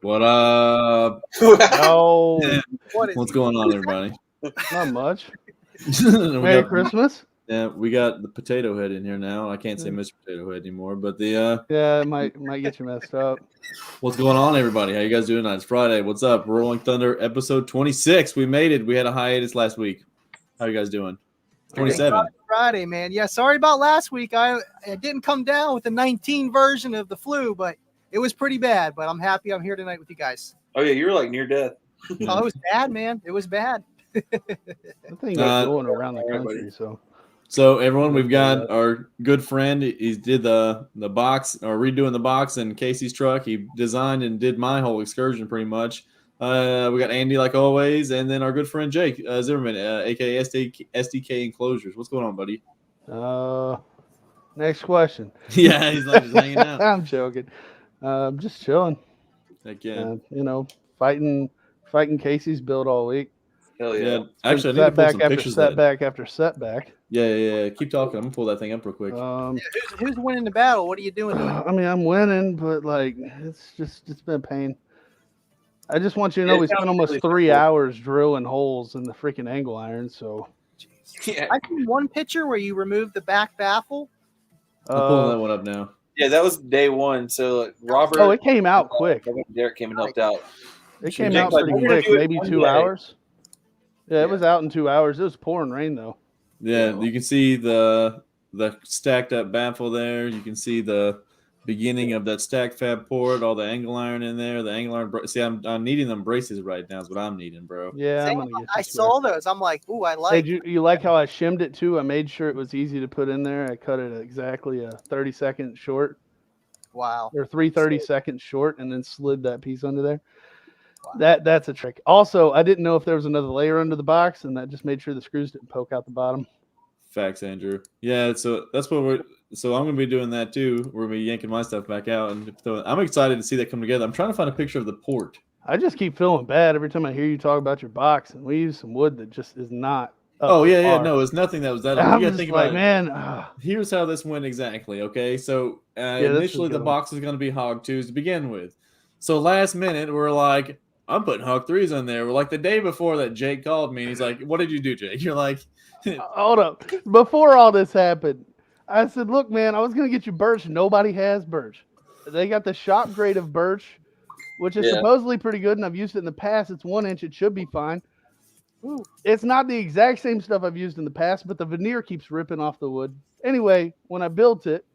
What up? No, What's going on, everybody? not much. We Merry got- Christmas. Yeah, we got the Potato Head in here now. I can't say Mr. Potato Head anymore, but the Yeah, it might get you messed up. what's going on, everybody? How you guys doing tonight? It's Friday. What's up? Rolling Thunder episode 26. We made it. We had a hiatus last week. How you guys doing? 27. Friday, man. Yeah, sorry about last week. I didn't come down with the 19 version of the flu, but it was pretty bad. But I'm happy I'm here tonight with you guys. Oh yeah, you were like near death. Oh, it was bad, man. It was bad. I think it's going around the country. So everyone, we've got our good friend. He did the box, or redoing the box in Casey's truck. He designed and did my whole excursion pretty much. We got Andy like always, and then our good friend Jake Zimmerman, aka SDK Enclosures. What's going on, buddy? Next question. Yeah, he's like just hanging out. I'm joking. Just chilling. Heck yeah. Fighting Casey's build all week. Hell yeah. Actually, I need to pull some pictures of that. Setback after setback. Yeah. Keep talking. I'm gonna pull that thing up real quick. Who's winning the battle? What are you doing? I mean, I'm winning, but like it's been a pain. I just want you to know we spent almost 3 hours drilling holes in the freaking angle iron. So Yeah. I see one picture where you removed the back baffle. I'm pulling that one up now. Yeah, that was day one. So Robert. Oh, it came out quick. Derek came and helped out. It came out pretty quick, maybe 2 hours. Yeah, it was out in 2 hours. It was pouring rain though. Yeah, you can see the stacked up baffle there. You can see the beginning of that stack fab port, all the angle iron in there. The angle iron. See, I'm needing them braces right now. Is what I'm needing, bro. Yeah, I saw those. I'm like, ooh, I like. Hey, you like how I shimmed it too? I made sure it was easy to put in there. I cut it exactly a 30-second short. Wow. Or 3/32 short, and then slid that piece under there. Wow. That's a trick. Also, I didn't know if there was another layer under the box, and that just made sure the screws didn't poke out the bottom. Facts, Andrew. Yeah, so that's what we're. So I'm gonna be doing that too. We're gonna be yanking my stuff back out, and I'm excited to see that come together. I'm trying to find a picture of the port. I just keep feeling bad every time I hear you talk about your box, and we use some wood that just is not. Oh yeah. No, it's nothing that was that. I'm you gotta just think like, about man. Here's how this went exactly. Okay, so initially the box was gonna be hog 2s to begin with. So last minute we're like, I'm putting hog 3s on there. We're like the day before that Jake called me and he's like, what did you do, Jake? You're like, hold up. Before all this happened, I said, look, man, I was going to get you birch. Nobody has birch. They got the shop grade of birch, which is supposedly pretty good, and I've used it in the past. It's 1 inch. It should be fine. Ooh, it's not the exact same stuff I've used in the past, but the veneer keeps ripping off the wood. Anyway, when I built it,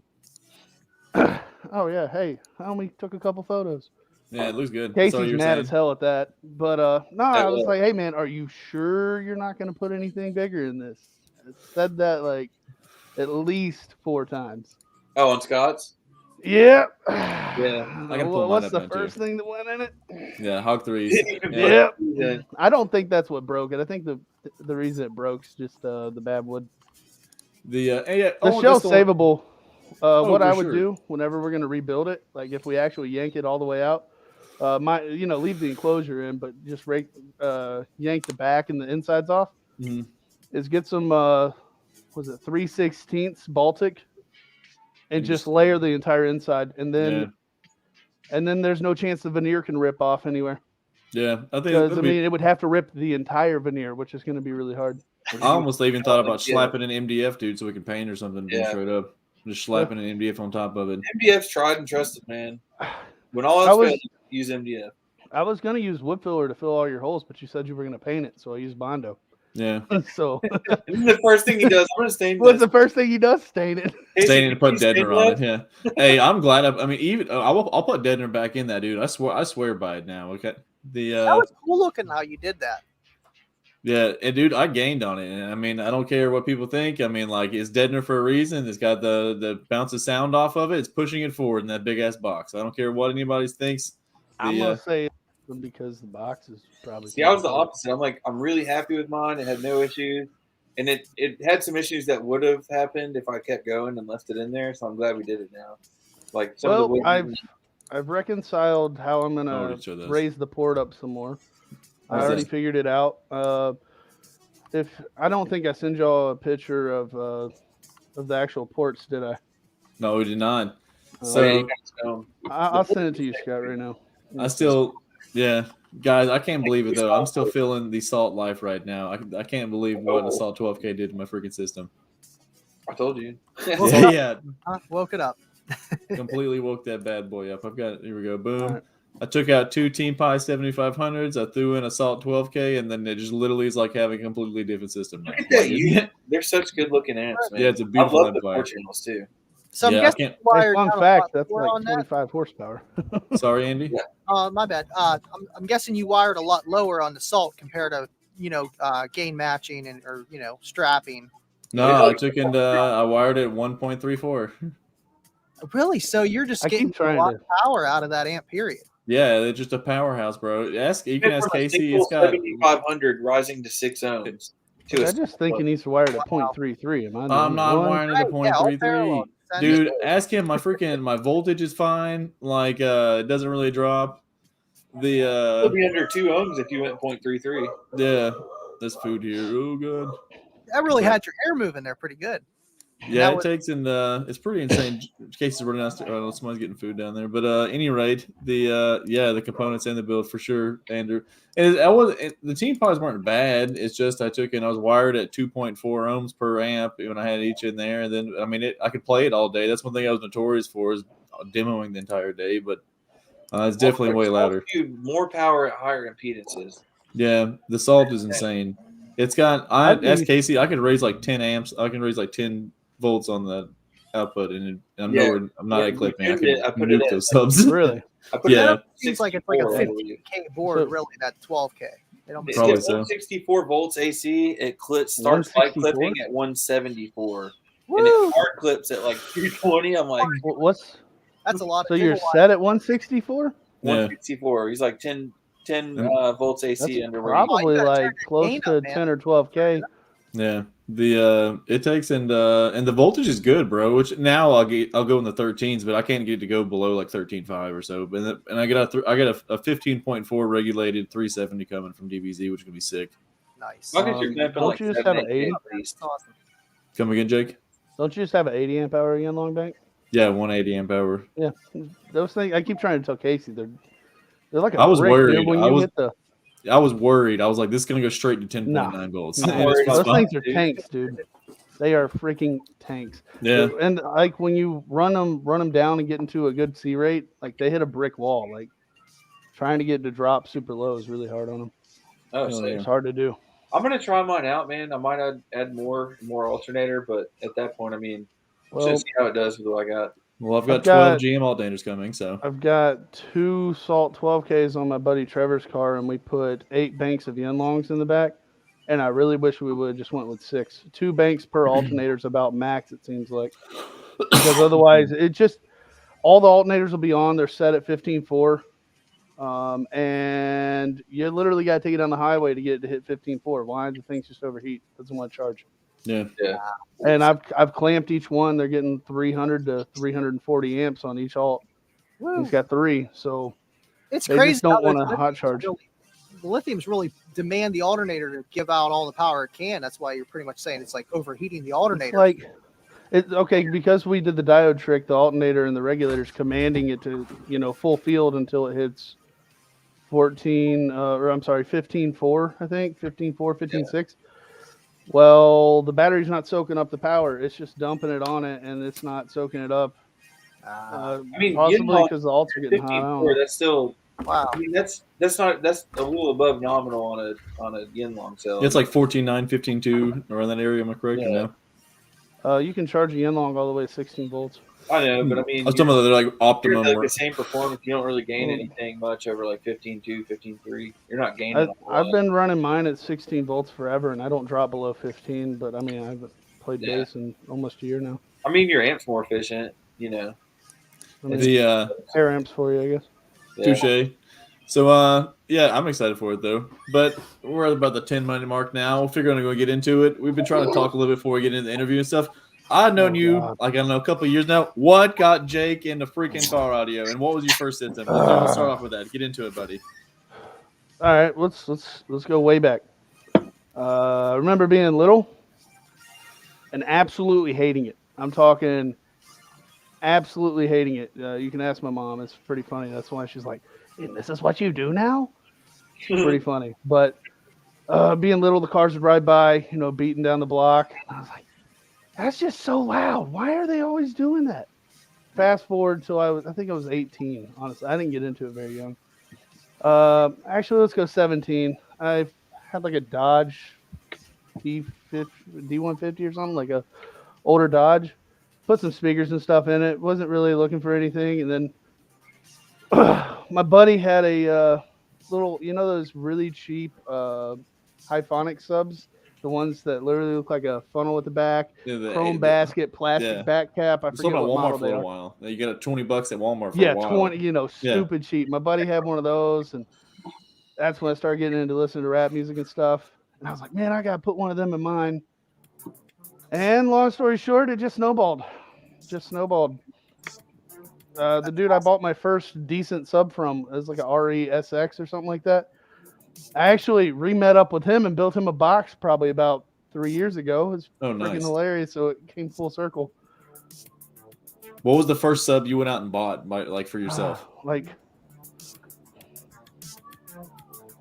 oh, yeah, hey, I only took a couple photos. Yeah, it looks good. Casey's mad as hell at that. But, no, I was like, hey, man, are you sure you're not going to put anything bigger in this? I said that, like, at least 4 times. Oh, on Scott's? Yeah. Yeah. I can pull What's the first thing that went in it? Yeah, hog 3s. Yeah. I don't think that's what broke it. I think the reason it broke is just the bad wood. The shell's savable. What I would do whenever we're going to rebuild it, like if we actually yank it all the way out, leave the enclosure in, but just yank the back and the insides off, is get some, 3/16 Baltic, and just layer the entire inside, and then there's no chance the veneer can rip off anywhere. Yeah, I think because it would have to rip the entire veneer, which is going to be really hard. I almost even thought about slapping an MDF, dude, so we can paint or something. Straight up, just slapping an MDF on top of it. MDF's tried and trusted, man. When all else fails, use MDF. I was going to use wood filler to fill all your holes, but you said you were going to paint it, so I used Bondo. Yeah. So the first thing he does, I'm gonna stain. What's the first thing he does? Stain it. Stain it and put deadener on it. Yeah. Hey, I'm glad. I'll put deadener back in that, dude. I swear by it now. Okay. That was cool looking how you did that. Yeah, and dude, I gained on it. I mean, I don't care what people think. I mean, like, it's deadener for a reason. It's got the bounce of sound off of it. It's pushing it forward in that big ass box. I don't care what anybody thinks. I'm gonna say because the box is probably. See, I was the opposite. I'm like, I'm really happy with mine. It had no issues, and it had some issues that would have happened if I kept going and left it in there. So I'm glad we did it now. Like, I've reconciled how I'm gonna raise the port up some more. I already figured it out. If I don't think I sent y'all a picture of the actual ports, did I? No, we did not. So I'll send it to you, Scott, right now. I still, yeah, guys, I can't believe it though. I'm still feeling the salt life right now. I can't believe what Assault 12K did to my freaking system. I told you. Yeah, Woke it up. completely woke that bad boy up. I've got, here we go, boom. All right. I took out 2 Team Pie 7500s. I threw in Assault 12K, and then it just literally is like having a completely different system now. Look at that. They're such good looking amps, man. Yeah, it's a beautiful I love the Empire. 4 channels too. So I'm Yeah, I guessing can't- you wired Fun down a fact, lot that's lower like on that. 25 horsepower. Sorry, Andy. My bad. I'm guessing you wired a lot lower on the Salt compared to gain matching and or strapping. No, I took and I wired it 1.34. Really? So you're just I keep getting a trying lot to- of power out of that amp. Period. Yeah, it's just a powerhouse, bro. You can ask Casey. It's got 7500 rising to 6 ohms. I just think he needs to wire it at 0.33. Am I the I'm only not one? wiring it to Right, yeah, all 0.33. parallel. Dude, ask him. My voltage is fine. Like it doesn't really drop. It'll be under 2 ohms if you went 0.33. Yeah, this food here. Oh god. That really had your hair moving there pretty good. Yeah, it takes and it's pretty insane. Casey's running out. Oh, somebody's getting food down there. But any rate, the components and the build for sure, Andrew. And the team pods weren't bad. It's just I was wired at 2.4 ohms per amp when I had each in there, and then I could play it all day. That's one thing I was notorious for is demoing the entire day. But it's definitely way louder. More power at higher impedances. Yeah, the Salt is insane. It's got. Ask Casey. I could raise like 10 amps. I can raise like 10 volts on the output, and I'm not clipping. I can nuke those subs. Really? It seems like it's like a 15K board, really. That 12K. It's probably 164 volts AC. It starts light clipping at 174, and it hard clips at like 220. I'm like, that's a lot. So you're set at 164? 164. He's like 10 volts AC under probably like close to 10 or 12K. Yeah, it takes and the voltage is good, bro. Which now I'll go in the 13s, but I can't get to go below like 13.5 or so. And I got a 15.4 regulated 370 coming from DBZ, which is gonna be sick. Nice. Don't you just have an 80? Awesome. Come again, Jake? Don't you just have an 80 amp hour again, long bank? Yeah, 180 amp hour. Yeah, those things I keep trying to tell Casey they're like I was worried. When I was worried. I was like, this is going to go straight to 10.9 volts. Those things are tanks, dude. They are freaking tanks. Yeah. And like when you run them down and get into a good C rate, like they hit a brick wall. Like trying to get it to drop super low is really hard on them. Oh, it's hard to do. I'm going to try mine out, man. I might add more alternator, but at that point, I mean, just see how it does with what I got. Well, I've got 12 GM alternators coming, so I've got 2 Salt 12Ks on my buddy Trevor's car, and we put 8 banks of Yinlongs in the back. And I really wish we would have just went with 6. 2 banks per alternator is about max, it seems like, because otherwise it just all the alternators will be on. They're set at 15.4, and you literally got to take it on the highway to get it to hit 15.4. Why? The thing's just overheat. Doesn't want to charge. Yeah. And I've clamped each one. They're getting 300 to 340 amps on each alt. He's got 3, so it's they crazy. Just don't want to hot charge. The lithiums really demand the alternator to give out all the power it can. That's why you're pretty much saying it's like overheating the alternator. It's okay because we did the diode trick. The alternator and the regulator's commanding it to full field until it hits 15.4. I think 15.4, 15.6. Well, the battery's not soaking up the power. It's just dumping it on it, and it's not soaking it up. I mean, possibly because the alts are getting hot. That's still wow. I mean, that's a little above nominal on a Yinlong cell. It's like 14.9, 15.2 around that area. Am I correct? Yeah. You can charge a Yinlong all the way to 16 volts. I know, but I mean, some of they're like optimum. Like the same performance. You don't really gain anything much over like 15.2, 15.3. You're not gaining. I've been running mine at 16 volts forever, and I don't drop below 15. But I mean, I've played bass in almost a year now. I mean, your amp's more efficient. I mean, the air amps for you, I guess. Yeah. Touche. So I'm excited for it though. But we're at about the 10-minute mark now. We're figuring to go get into it. We've been trying to talk a little bit before we get into the interview and stuff. I've known you like a couple of years now. What got Jake into freaking car audio, and what was your first instance? Let's start off with that. Get into it, buddy. All right, let's go way back. I remember being little and absolutely hating it. I'm talking absolutely hating it. You can ask my mom. It's pretty funny. That's why she's like, "And this is what you do now?" Pretty funny. But being little, the cars would ride by, beating down the block. And I was like, that's just so loud. Why are they always doing that? Fast forward till I think I was 18. Honestly, I didn't get into it very young. Actually, let's go 17. I had like a Dodge D150 or something, like a older Dodge. Put some speakers and stuff in it. Wasn't really looking for anything, and then my buddy had a little, those really cheap Hyphonic subs, the ones that literally look like a funnel at the back, chrome basket, plastic back cap. I forget at what Walmart model for they a are. while. You get it $20 at Walmart for Yeah, a while. 20, stupid cheap. My buddy had one of those, and that's when I started getting into listening to rap music and stuff. And I was like, man, I gotta put one of them in mine. And long story short, it just snowballed. The dude I bought my first decent sub from is like a RE-SX or something like that. I actually re-met up with him and built him a box probably about 3 years ago. It's freaking hilarious. So it came full circle. What was the first sub you went out and bought, like for yourself?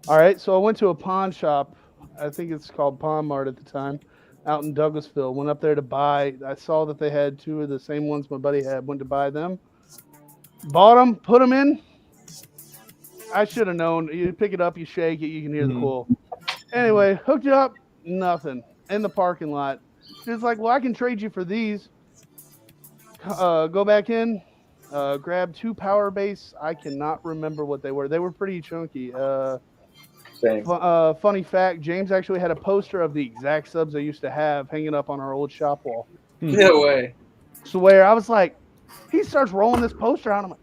All right, so I went to a pawn shop. I think it's called Pawn Mart at the time, out in Douglasville. Went up there to buy. I saw that they had two of the same ones my buddy had. Went to buy them. Bought them, put them in. I should have known. You pick it up, you shake it, you can hear the coil. Anyway, hooked it up, nothing. In the parking lot. She's like, well, I can trade you for these. Go back in, grab two power base. I cannot remember what they were. They were pretty chunky. Funny fact, James actually had a poster of the exact subs I used to have hanging up on our old shop wall. No way. Swear, I was like, he starts rolling this poster out. I'm like,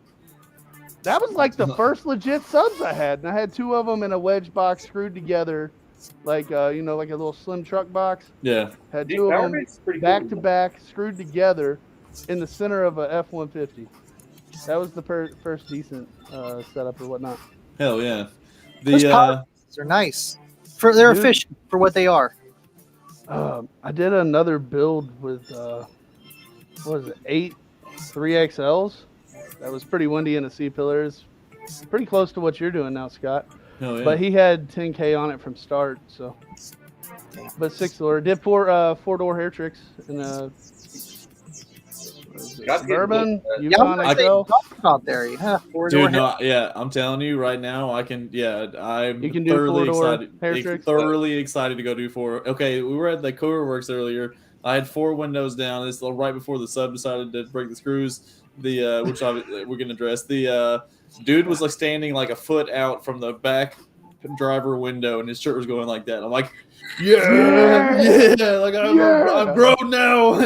that was like the first legit subs I had. And I had two of them in a wedge box screwed together, like, like a little slim truck box. Yeah. Had two of them back to back, screwed together in the center of a F-150. That was the first decent setup or whatnot. Hell yeah. Those power are nice. They're efficient for what they are. I did another build with, what was it, 8 3XLs. That was pretty windy in the C-pillars. Pretty close to what you're doing now, Scott. Oh, yeah. But he had 10K on it from start, so. But 6-door. Did four-door hair tricks in Zimmerman. Out there, yeah. Dude, no, yeah, I'm telling you right now, I'm thoroughly excited to go do 4. Okay, we were at the Coder Works earlier. I had 4 windows down. This right before the sub decided to break the screws. Which we're gonna address. The dude was like standing like a foot out from the back driver window, and his shirt was going like that. I'm like, yeah, like I'm grown now.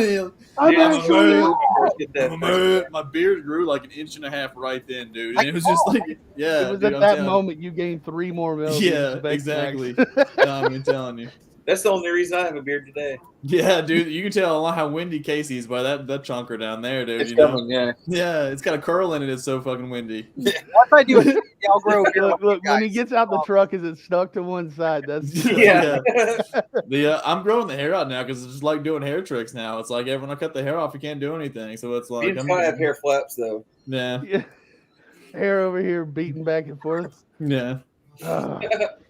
My beard grew like an inch and a half right then, dude. And it was just like, yeah. It was at that moment you gained 3 more mils. Yeah, exactly. I'm telling you. That's the only reason I have a beard today. Yeah, dude, you can tell how windy Casey is by that chunker down there, dude. It's coming, yeah. Yeah, it's got a curl in it. It's so fucking windy. Once I do it, I'll grow a beard. Look, when he gets out the truck, is it stuck to one side? That's yeah. I'm growing the hair out now because it's just like doing hair tricks now. It's like when I cut the hair off, you can't do anything. So it's like I'm gonna have hair flaps though. Yeah. Hair over here beating back and forth. Yeah.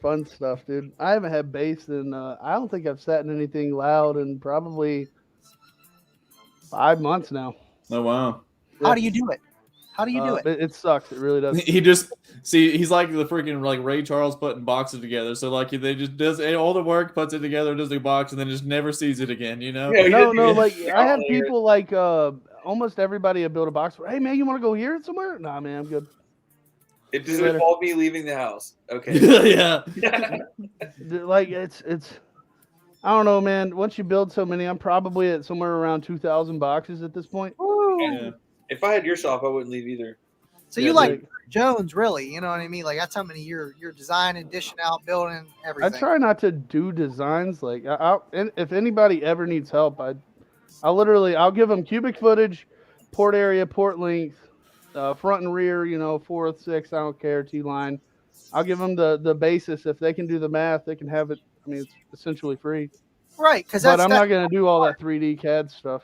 Fun stuff, dude. I haven't had bass in I don't think I've sat in anything loud in probably 5 months now. Oh wow. How do you do it? It sucks. It really does. He's like the freaking like Ray Charles putting boxes together. So like they just does all the work, puts it together, does the box, and then just never sees it again. You know? Yeah, no. Like I have people like almost everybody build a box. Hey man, you want to go here somewhere? Nah, man, I'm good. It does involve me leaving the house. Okay. Yeah. Like it's I don't know, man. Once you build so many, I'm probably at somewhere around 2,000 boxes at this point. Yeah. If I had your shop, I wouldn't leave either. So you like Jones, really? You know what I mean? Like that's how many you're designing, dishing out, building, everything. I try not to do designs. Like if anybody ever needs help, I'll give them cubic footage, port area, port length, front and rear, 4th, 6th, I don't care, T-line. I'll give them the basis. If they can do the math, they can have it. I mean, it's essentially free. Right. But I'm not going to do all that 3D CAD stuff.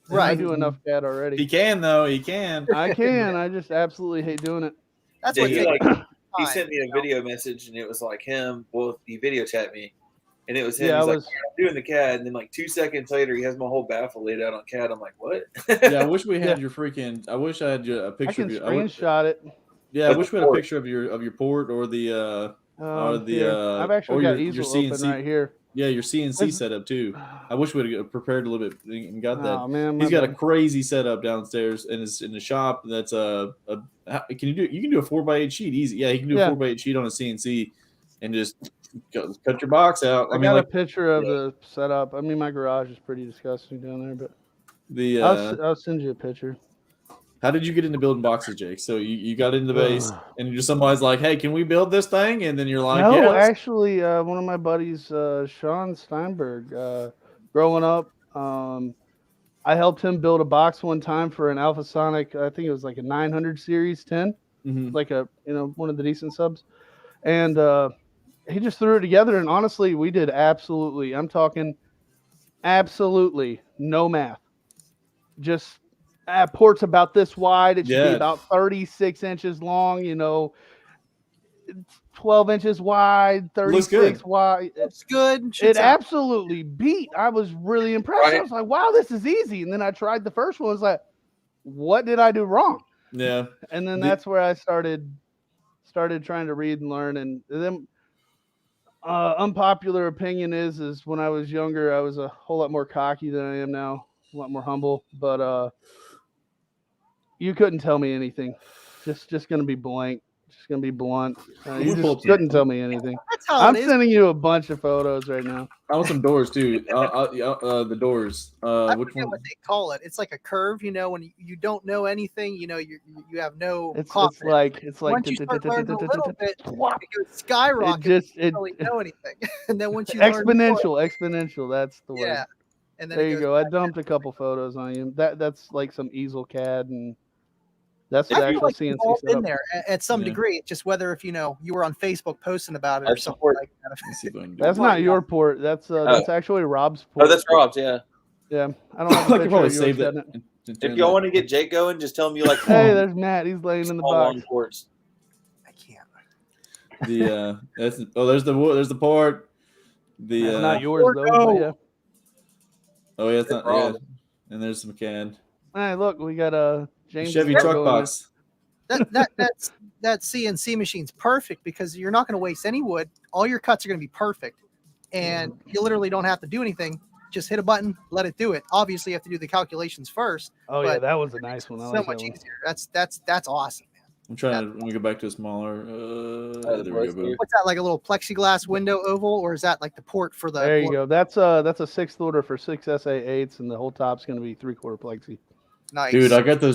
Right. I do enough CAD He already. can though. He can. I can. I just absolutely hate doing it. That's Yeah, what he takes like time. he sent me a video message and it was like him. Well, he video chat me, and it was him. Yeah, He's I like, was. I'm doing the CAD, and then like 2 seconds later, he has my whole baffle laid out on CAD. I'm like, what? Yeah, I wish we had Yeah. your freaking. I wish I had a I picture can of you. screenshot it. Yeah, I Like wish the we had a port. picture of your port or the Here. I've actually or got your easel open CNC. right here. Yeah, your CNC This- setup too. I wish we'd have prepared a little bit and got that. Oh man, He's my got a bad. crazy setup downstairs in the shop. That's can you can do a 4x8 sheet easy. Yeah, he can do Yeah. a 4x8 sheet on a CNC and just cut your box out. I mean, got like a picture of the setup. I mean, my garage is pretty disgusting down there, but the I'll send you a picture. how did you get into building boxes, Jake? So you got into the base Ugh. and just somebody's like, hey, can we build this thing? And then you're like, No, yeah. actually, one of my buddies, Sean Steinberg, growing up, I helped him build a box one time for an Alpha Sonic. I think it was like a 900 series 10, like one of the decent subs, and he just threw it together. And honestly, we did I'm talking absolutely no math. Just ports about this wide. It should be about 36 inches long. 12 inches wide, 36 wide. It's good. It absolutely beat. I was really impressed. Right. I was like, wow, this is easy. And then I tried the first one. I was like, what did I do wrong? Yeah. And then that's where I started trying to read and learn. And then unpopular opinion is when I was younger, I was a whole lot more cocky than I am now, a lot more humble. But you couldn't tell me anything. Just going to be blank. Just going to be blunt. You just couldn't tell me anything. That's how I'm it is. sending you a bunch of photos right now. I want some doors too. The doors. I Which forget one? what they call it. It's like a curve, when you don't know anything, you have no It's confidence. like Once you start learning a little bit, it goes skyrocket. It You don't really know anything, and then once you learn exponential. That's the word. yeah, and then There it you goes go. I back dumped down. a couple photos on you. That's like some easel CAD, and that's the I feel actual like CNC we've all been setup. there at some Yeah. degree. It's just whether if you were on Facebook posting about it I or something support- like that. Let's see if I can do That's it. not your port. That's actually Rob's port. Oh, that's Rob's. Yeah. Yeah, I don't have a I could picture probably of yours save that. setting it. and If turn y'all that. want to get Jake going, just tell him you like Hey, there's Matt. He's laying in the small box. long ports. I can't. there's the port. The That's not yours though. But yeah. oh yeah, it's not. Rob. Yeah. And there's some CAD. Hey, look, we got a James Chevy logo truck in there. box. That CNC machine's perfect because you're not going to waste any wood. All your cuts are going to be perfect, and you literally don't have to do anything. Just hit a button, let it do it. Obviously, you have to do the calculations first. Oh yeah, but that was a nice one. I so like much that one. easier. That's awesome. I'm trying to. Let me go back to a smaller. There we go. Boom. What's that, like a little plexiglass window oval, or is that like the port for the? There you go. That's a sixth order for 6 SA8s, and the whole top's going to be 3/4 plexi. Nice. Dude, I got the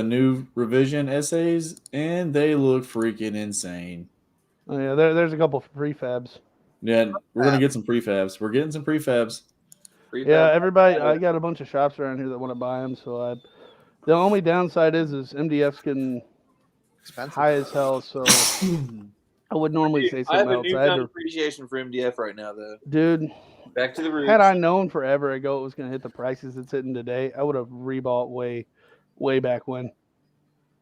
new revision essays, and they look freaking insane. Oh yeah, there's a couple prefabs. Yeah, we're gonna get some prefabs. We're getting some prefabs. Yeah, everybody. I got a bunch of shops around here that want to buy them. So the only downside is MDF's getting expensive. high as hell. So I would normally say I have something a else. newfound appreciation for MDF right now, though. Dude, Back to the roots. had I known forever ago it was going to hit the prices it's hitting today, I would have rebought way back when.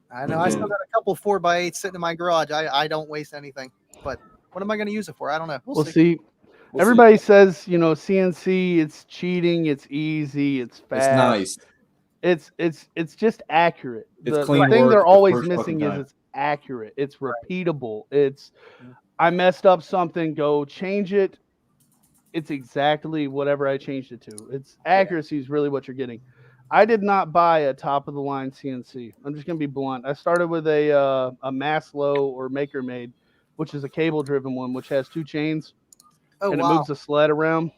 I know. I still got a couple 4x8s sitting in my garage. I don't waste anything, but what am I going to use it for? I don't know. We'll see. Everybody says, CNC, it's cheating, it's easy, it's fast. It's nice. It's just accurate. It's the clean thing work they're the always first missing fucking is time. it's accurate. It's repeatable. It's I messed up something, go change it. It's exactly whatever I changed it to. It's accuracy is really what you're getting. I did not buy a top of the line CNC. I'm just gonna be blunt. I started with a Maslow or Maker Made, which is a cable driven one, which has 2 chains. Oh, and wow. it moves the sled around.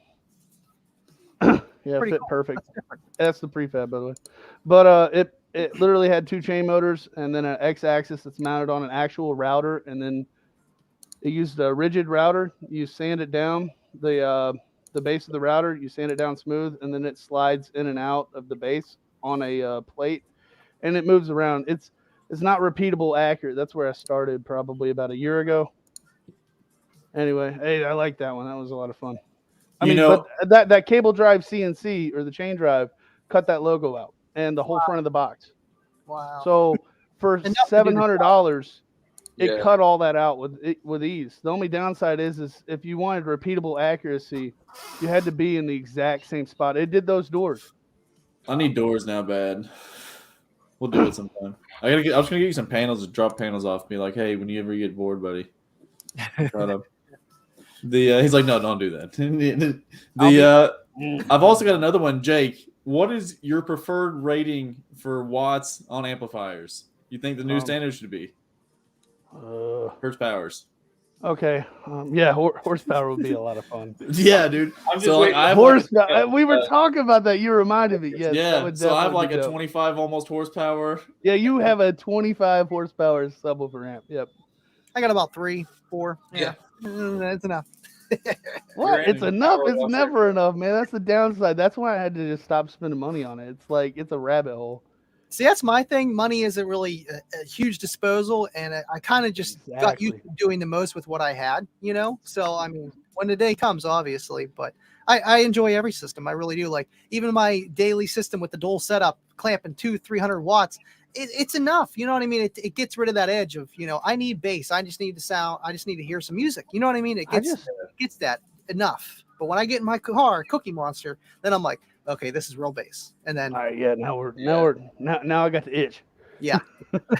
Yeah, Pretty fit cool. perfect. That's the prefab, by the way. But it literally had 2 chain motors and then an X-axis that's mounted on an actual router, and then it used a rigid router. You sand it down the base of the router. You sand it down smooth, and then it slides in and out of the base on a plate, and it moves around. It's not repeatable, accurate. That's where I started probably about a year ago. Anyway, hey, I like that one. That was a lot of fun. I mean, but that cable drive CNC or the chain drive cut that logo out and the whole front of the box. Wow. So for Enough to do the $700, Yeah. it cut all that out with ease. The only downside is if you wanted repeatable accuracy, you had to be in the exact same spot. It did those doors. I need doors now bad. We'll do it sometime. I was gonna get you some panels to drop panels off. Be like, hey, whenever you get bored, buddy. Try to. He's like, no, don't do that. I've also got another one, Jake. What is your preferred rating for watts on amplifiers? You think the new standard should be? Hertz powers. Okay. Yeah, horsepower would be a lot of fun. Yeah, dude. I'm just waiting. Horsepower. We were talking about that. You reminded me. Yes, yeah. That would So I have like be a dope. 25 almost horsepower. Yeah, you have a 25 horsepower subwoofer amp. Yep. I got about 3, 4. Yeah. That's enough. What? It's enough. power It's washer. never enough, man. That's the downside. That's why I had to just stop spending money on it. It's like it's a rabbit hole. See, that's my thing. Money isn't really a huge disposal, and I kind of just got used to doing the most with what I had, you know? So, I mean, when the day comes, obviously, but I enjoy every system. I really do. Like, even my daily system with the dual setup, clamping 200-300 watts, it's enough. You know what I mean? It gets rid of that edge of, you know, I need bass. I just need the sound. I just need to hear some music. You know what I mean? It gets that enough. But when I get in my car, Cookie Monster, then I'm like, okay, this is real bass. And then all right, yeah, now I got the itch. Yeah.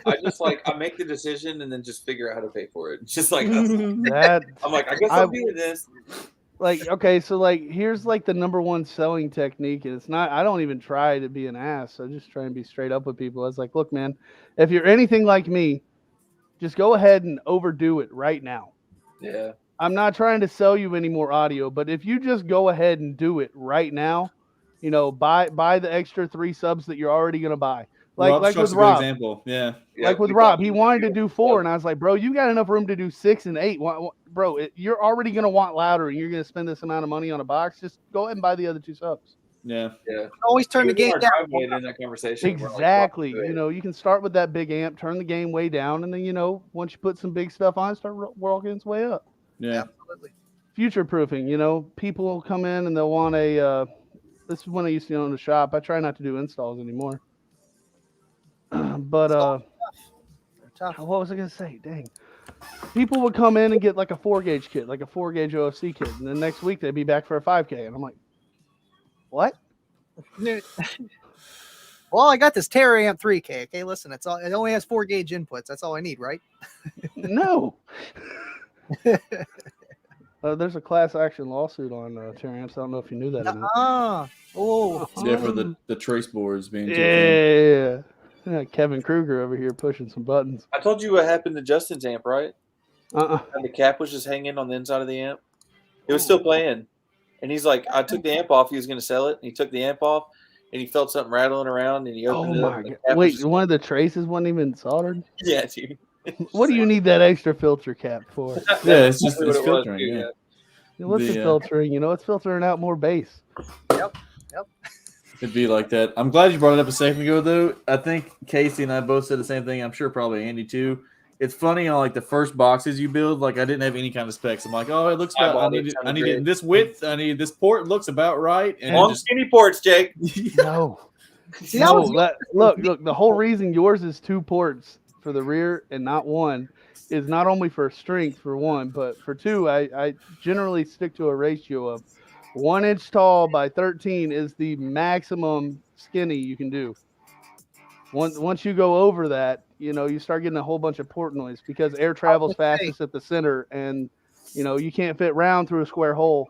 I make the decision and then just figure out how to pay for it. Just like that I'm like, I guess I'll do this. Like, okay, so like here's like the number one selling technique, and it's not, I don't even try to be an ass. I just try and be straight up with people. I was like, look, man, if you're anything like me, just go ahead and overdo it right now. Yeah. I'm not trying to sell you any more audio, but if you just go ahead and do it right now, you know, buy the extra 3 subs that you're already gonna buy. Like with Rob. Example. Yeah. Like with Rob, he wanted to do 4, and I was like, bro, you got enough room to do 6 and 8. Bro, you're already gonna want louder, and you're gonna spend this amount of money on a box. Just go ahead and buy the other 2 subs. Yeah. Yeah. Always turn the game down. In that conversation. Exactly. You know, you can start with that big amp, turn the game way down, and then, you know, once you put some big stuff on, start walking its way up. Yeah. Absolutely. Future proofing. You know, people will come in and they'll want a. This is when I used to own a shop. I try not to do installs anymore. But Tough. what was I gonna say? Dang. People would come in and get like a 4-gauge kit, like a 4-gauge OFC kit, and then next week they'd be back for a 5K, and I'm like, what? Well, I got this Terra Amp 3K. Okay, listen, it only has 4-gauge inputs. That's all I need, right? No. There's a class action lawsuit on Terramps. I don't know if you knew that. Yeah, for the trace boards being too thin. Kevin Kruger over here pushing some buttons. I told you what happened to Justin's amp, right? And the cap was just hanging on the inside of the amp. It was still playing. And he's like, I took the amp off. He was going to sell it. And he took the amp off, and he felt something rattling around, and he opened it up. Oh, my God. Wait, one of the traces wasn't even soldered? Yeah, dude. What do you need that extra filter cap for? Yeah, it's just filtering. Yeah. What's it filtering? You know, it's filtering out more bass. Yep. It'd be like that. I'm glad you brought it up a second ago, though. I think Casey and I both said the same thing. I'm sure probably Andy, too. It's funny on like the first boxes you build. Like I didn't have any kind of specs. I'm like, oh, it looks about. I need it in this width. I need this port. Looks about right. And long skinny ports, Jake. No. See, look. The whole reason yours is 2 ports for the rear and not 1 is not only for strength for 1, but for 2. I generally stick to a ratio of 1 inch tall by 13 is the maximum skinny you can do. Once you go over that, you know, you start getting a whole bunch of port noise because air travels fastest at the center, and you know you can't fit round through a square hole,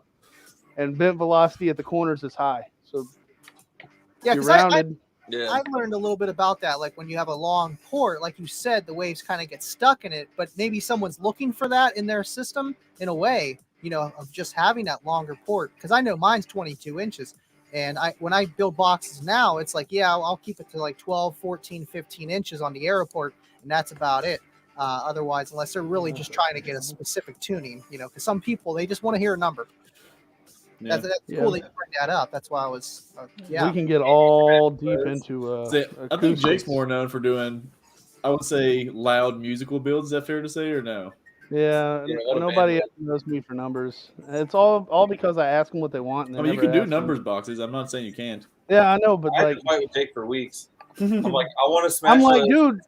and vent velocity at the corners is high. So yeah, you're rounded. I've learned a little bit about that. Like when you have a long port, like you said, the waves kind of get stuck in it, but maybe someone's looking for that in their system in a way, you know, of just having that longer port. Because I know mine's 22 inches. And when I build boxes now, it's like, yeah, I'll keep it to like 12, 14, 15 inches on the Aeroport, and that's about it. Otherwise, unless they're really just trying to get a specific tuning, you know, because some people, they just want to hear a number. Yeah. That's cool that you bring that up. That's why I was, We can get all deep into I think Jake's more known for doing, I would say, loud musical builds. Is that fair to say or no? Yeah, what a nobody bandwidth. ever knows me for numbers. It's all because I ask them what they want. And they I mean, you never can do ask me. numbers boxes. I'm not saying you can't. Yeah, I know, but I had like, to fight with Jake for weeks. I'm like, I want to smash. I'm like, those. dude,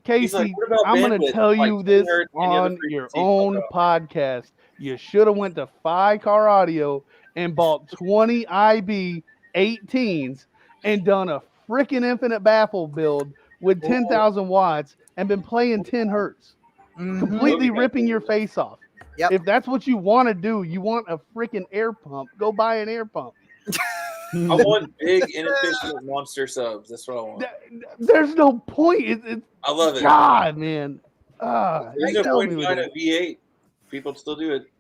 He's like, Casey, what about I'm gonna bandwidth? tell Like, you this 10 hertz, any other on your frequency, own fuck off. podcast. You should have went to Car Audio and bought 20 IB 18s and done a freaking infinite baffle build with 10,000 watts and been playing 10 hertz, completely Okay. ripping your face off. Yep. If that's what you want to do, you want a freaking air pump, go buy an air pump. I want big, inefficient monster subs. That's what I want. There's no point. I love it. God, man. There's no point in buying a V8. People still do it.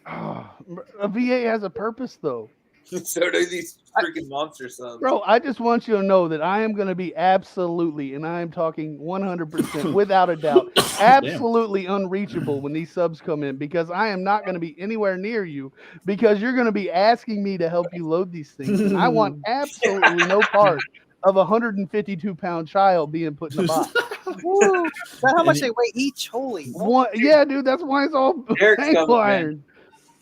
A V8 has a purpose, though. So do these freaking monster subs. Bro, I just want you to know that I am going to be absolutely, and I am talking 100% without a doubt, absolutely unreachable when these subs come in, because I am not going to be anywhere near you, because you're going to be asking me to help you load these things. And I want absolutely no part of a 152-pound child being put in a box. Woo. Is that how much they weigh each? Holy. Yeah, dude, that's why it's all Derek's ankle coming, man. iron.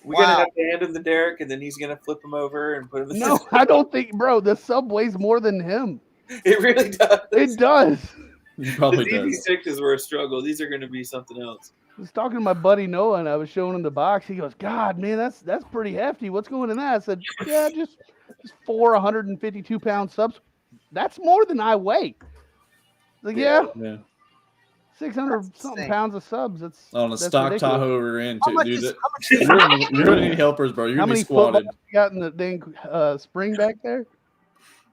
We're gonna have to hand him the Derek, and then he's gonna flip him over and put him in No, I don't think, bro, the sub weighs more than him. It really does. It does. It probably The does. DV6s were a struggle. These are gonna be something else. I was talking to my buddy Noah, and I was showing him the box. He goes, God, man, that's pretty hefty. What's going in that? I said, yeah, just 4 152-pound subs. That's more than I weigh. Like, yeah. 600 something pounds of subs. That's on a that's stock ridiculous. Tahoe we're in. How much Dude, is- you're gonna need helpers, bro. You're How gonna be many squatted. footballs you got in the dang spring back there?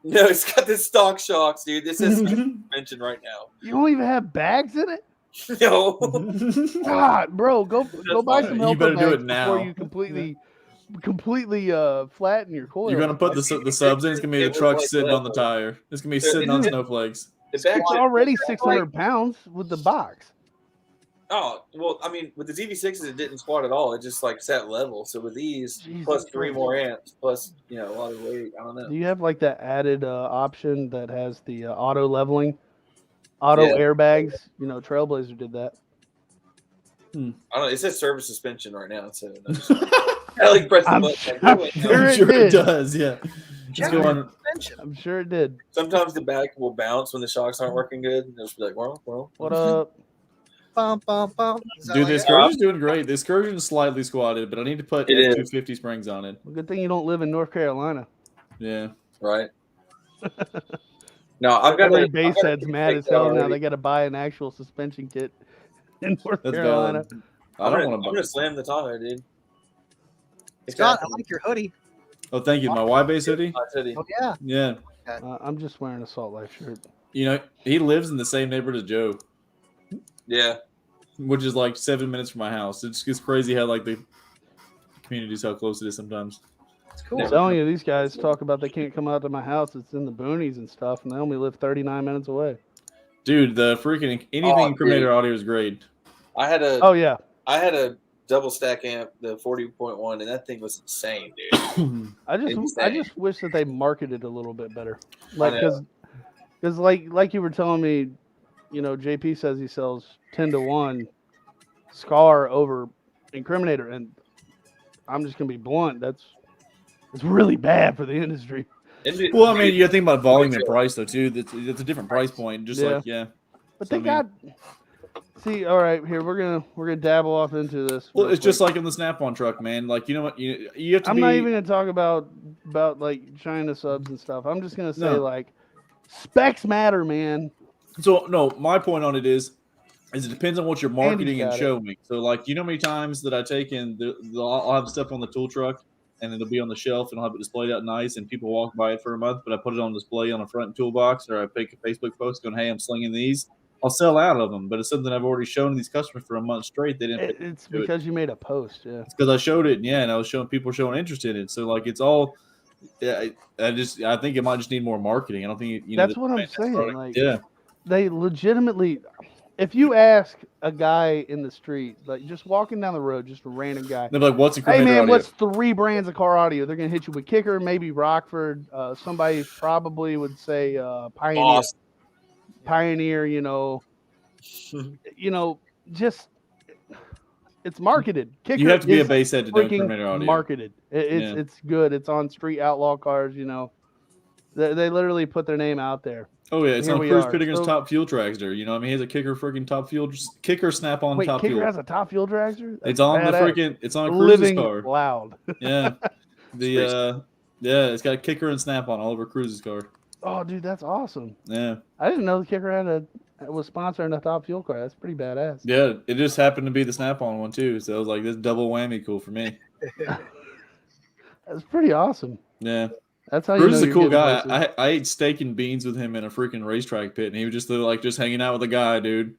No, it's got this stock shocks, dude. This is suspension right now. You don't even have bags in it? No. God, bro, go buy fine. some You helper better do bags it now. before you completely flatten your coil. You're gonna put the subs in. It's gonna be the truck sitting on the tire. It's gonna be sitting on snowflakes. It's It's actually already 600 pounds with the box. Oh, well, I mean, with the ZV6s, it didn't squat at all. It just like sat level. So with these, Jesus plus 3 Christ. more amps, plus a lot of weight. I don't know. Do you have like that added option that has the auto leveling, auto Yeah. airbags? You know, Trailblazer did that. I don't know. It says service suspension right now, so I like press the I'm button. I'm Like, sure I'm it sure it did. does. Yeah. Just go on. I'm sure it did. Sometimes the back will bounce when the shocks aren't working good. And it'll just be like, well. What up? Bum, bum, bum. Is that Dude, the like- Excursion's doing great. The Excursion is slightly squatted, but I need to put It is. F250 springs on it. Well, good thing you don't live in North Carolina. Yeah. Right. No, I've got Every a base I've got a head's mad as V6 hell now. already. They got to buy an actual suspension kit in North That's Carolina. valid. I'm I don't want gonna to. slam the Tahoe, dude. Scott, I like your hoodie. Oh, thank you. My Y base hoodie. Oh yeah. Yeah. I'm just wearing a Salt Life shirt. You know, he lives in the same neighborhood as Joe, Yeah. which is like 7 minutes from my house. It's crazy how like the communities how close it is sometimes. It's cool. I'm telling you, these guys talk about they can't come out to my house. It's in the boonies and stuff, and they only live 39 minutes away. Dude, the freaking anything Oh, incriminator dude. audio is great. I had Oh yeah, a double stack amp, the 40.1, and that thing was insane, dude. I Insane. just wish that they marketed a little bit better, like know. because like you were telling me, you know, JP says he sells 10-1 Scar over Incriminator, and I'm just gonna be blunt. It's really bad for the industry. Well, I mean, you got to think about volume and price though too. It's a different price point. Just Yeah. like But So, they I mean- got. See, all right, here we're gonna dabble off into this. Well, real it's just quick. like in the Snap-on truck, man. Like you know what you have to I'm be. not even gonna talk about like China subs and stuff. I'm just gonna say No. like specs matter, man. So no, my point on it is it depends on what you're marketing and got it. showing. So like you know how many times that I take in I'll have stuff on the tool truck and it'll be on the shelf and I'll have it displayed out nice and people walk by it for a month, but I put it on display on a front toolbox or I make a Facebook post going, hey, I'm slinging these. I'll sell out of them, but it's something I've already shown these customers for a month straight. They didn't. It's do it. because you made a post, yeah. It's because I showed it, and I was showing people showing interest in it. So like it's all. Yeah, I think it might just need more marketing. I don't think That's what I'm saying. product. Like, yeah, they legitimately. If you ask a guy in the street, like just walking down the road, just a random guy, they're like, "What's a hey man, audio? what's 3 brands of car audio? They're gonna hit you with Kicker, maybe Rockford. Somebody probably would say Pioneer. Boss. Pioneer, you know, just It's marketed. Kicker You have to be a is base head to know freaking Terminator audio. marketed. It's good. It's on street outlaw cars. You know, they literally put their name out there. Oh yeah, it's Here on we Cruise are. Pittinger's So- top fuel dragster. You know, what I mean, he has a kicker freaking top fuel kicker snap on Wait, top Kicker fuel. has a top fuel dragster? That's It's on the badass. freaking. It's on a Cruise's Living car. loud. Yeah, it's got a kicker and snap on all over Cruise's car. Oh, dude, that's awesome. Yeah, I didn't know the Kicker was sponsoring a top fuel car. That's pretty badass. yeah. It just happened to be the snap on one too. So I was like, this double whammy, cool for me. That's pretty awesome. Yeah. That's how Bruce is you a know cool guy. places. I ate steak and beans with him in a freaking racetrack pit, and he was just like just hanging out with a guy, dude.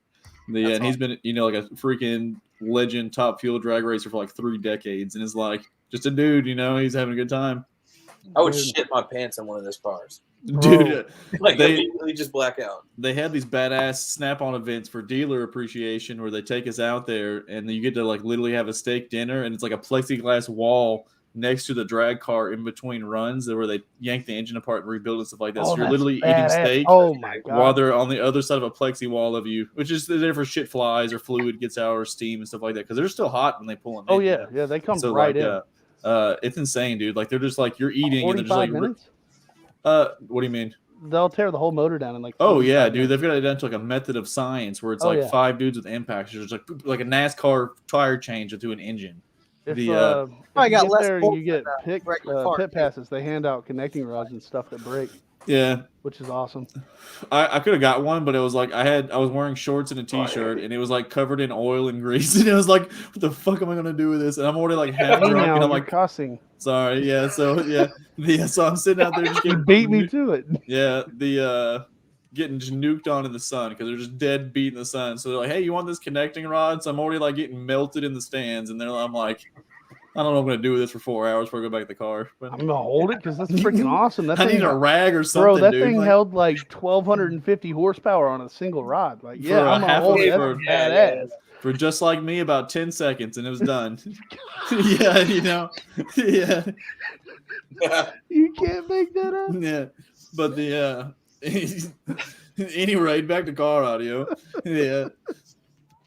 And he's been like a freaking legend top fuel drag racer for like 3 decades, and is like just a dude. He's having a good time. I would shit my pants in one of those cars. Dude, Like they immediately just black out. They had these badass snap-on events for dealer appreciation where they take us out there, and you get to like literally have a steak dinner, and it's like a plexiglass wall next to the drag car in between runs where they yank the engine apart and rebuild and stuff like that. So you're literally eating steak oh my God. while they're on the other side of a plexi wall of you, which is there for shit flies or fluid gets out or steam and stuff like that because they're still hot when they pull them. Oh yeah, they come right in. It's insane, dude. Like they're just like you're eating and they're just 45 like minutes? what do you mean? They'll tear the whole motor down in like. Oh yeah, 45 dude. minutes. They've got it down to like a method of science where it's Oh, like yeah. 5 dudes with impacts. There's like a NASCAR tire change to an engine. If, the, if I you got get less there and bolts you get than a pit regular car, pit too. passes, they hand out connecting rods and stuff that break, Yeah, which is awesome. I could have got one, but it was like I was wearing shorts and a t-shirt, and it was like covered in oil and grease, and it was like, what the fuck am I gonna do with this? And I'm already like half Hey, drunk, now and I'm you're like, cussing. sorry, yeah. So so I'm sitting out there just You getting beat me to it. Yeah, getting just nuked on in the sun because they're just dead beat in the sun. So they're like, hey, you want this connecting rod? So I'm already like getting melted in the stands, and I'm like, I don't know what I'm gonna do with this for 4 hours before I go back to the car. But I'm gonna hold it because that's freaking awesome. That I thing, need a rag or something, bro. That dude. thing Like, held like 1,250 horsepower on a single rod. Like, yeah, For a I'm gonna half hold a- it. That's for- badass. for just like me, about 10 seconds, and it was done. Yeah, yeah. You can't make that up. Yeah, but anyway, back to car audio. Yeah,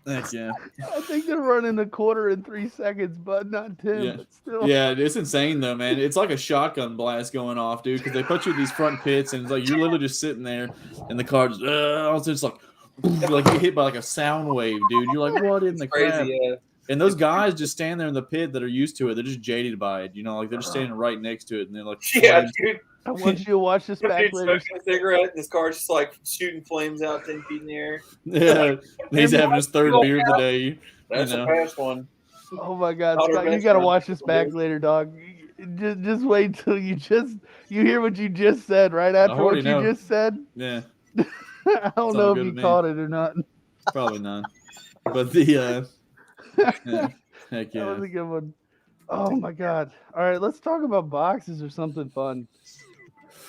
heck yeah, I think they're running a quarter in 3 seconds, but not 10. Yeah. But still, yeah. It's insane though, man. It's like a shotgun blast going off, dude. Because they put you in these front pits, and it's like you're literally just sitting there, and the car just like you get hit by like a sound wave, dude. You're like, what in the crap? Crazy, yeah. And those guys just stand there in the pit that are used to it. They're just jaded by it, like they're just standing right next to it, and they're like, Yeah, dude. I want you to watch this back Dude later. smoking a cigarette, and this car's just like shooting flames out 10 feet in the air. yeah. He's having his 3rd beer of the day. That's a fast one. Oh my God, Outer Scott, you best gotta friend. watch this back later, dog. Just wait till you hear what you just said right after what already you know. just said. Yeah, I don't Sounds know if good you to me. caught it or not. probably not. But yeah, heck That yeah. was a good one. Oh my God. All right, let's talk about boxes or something fun.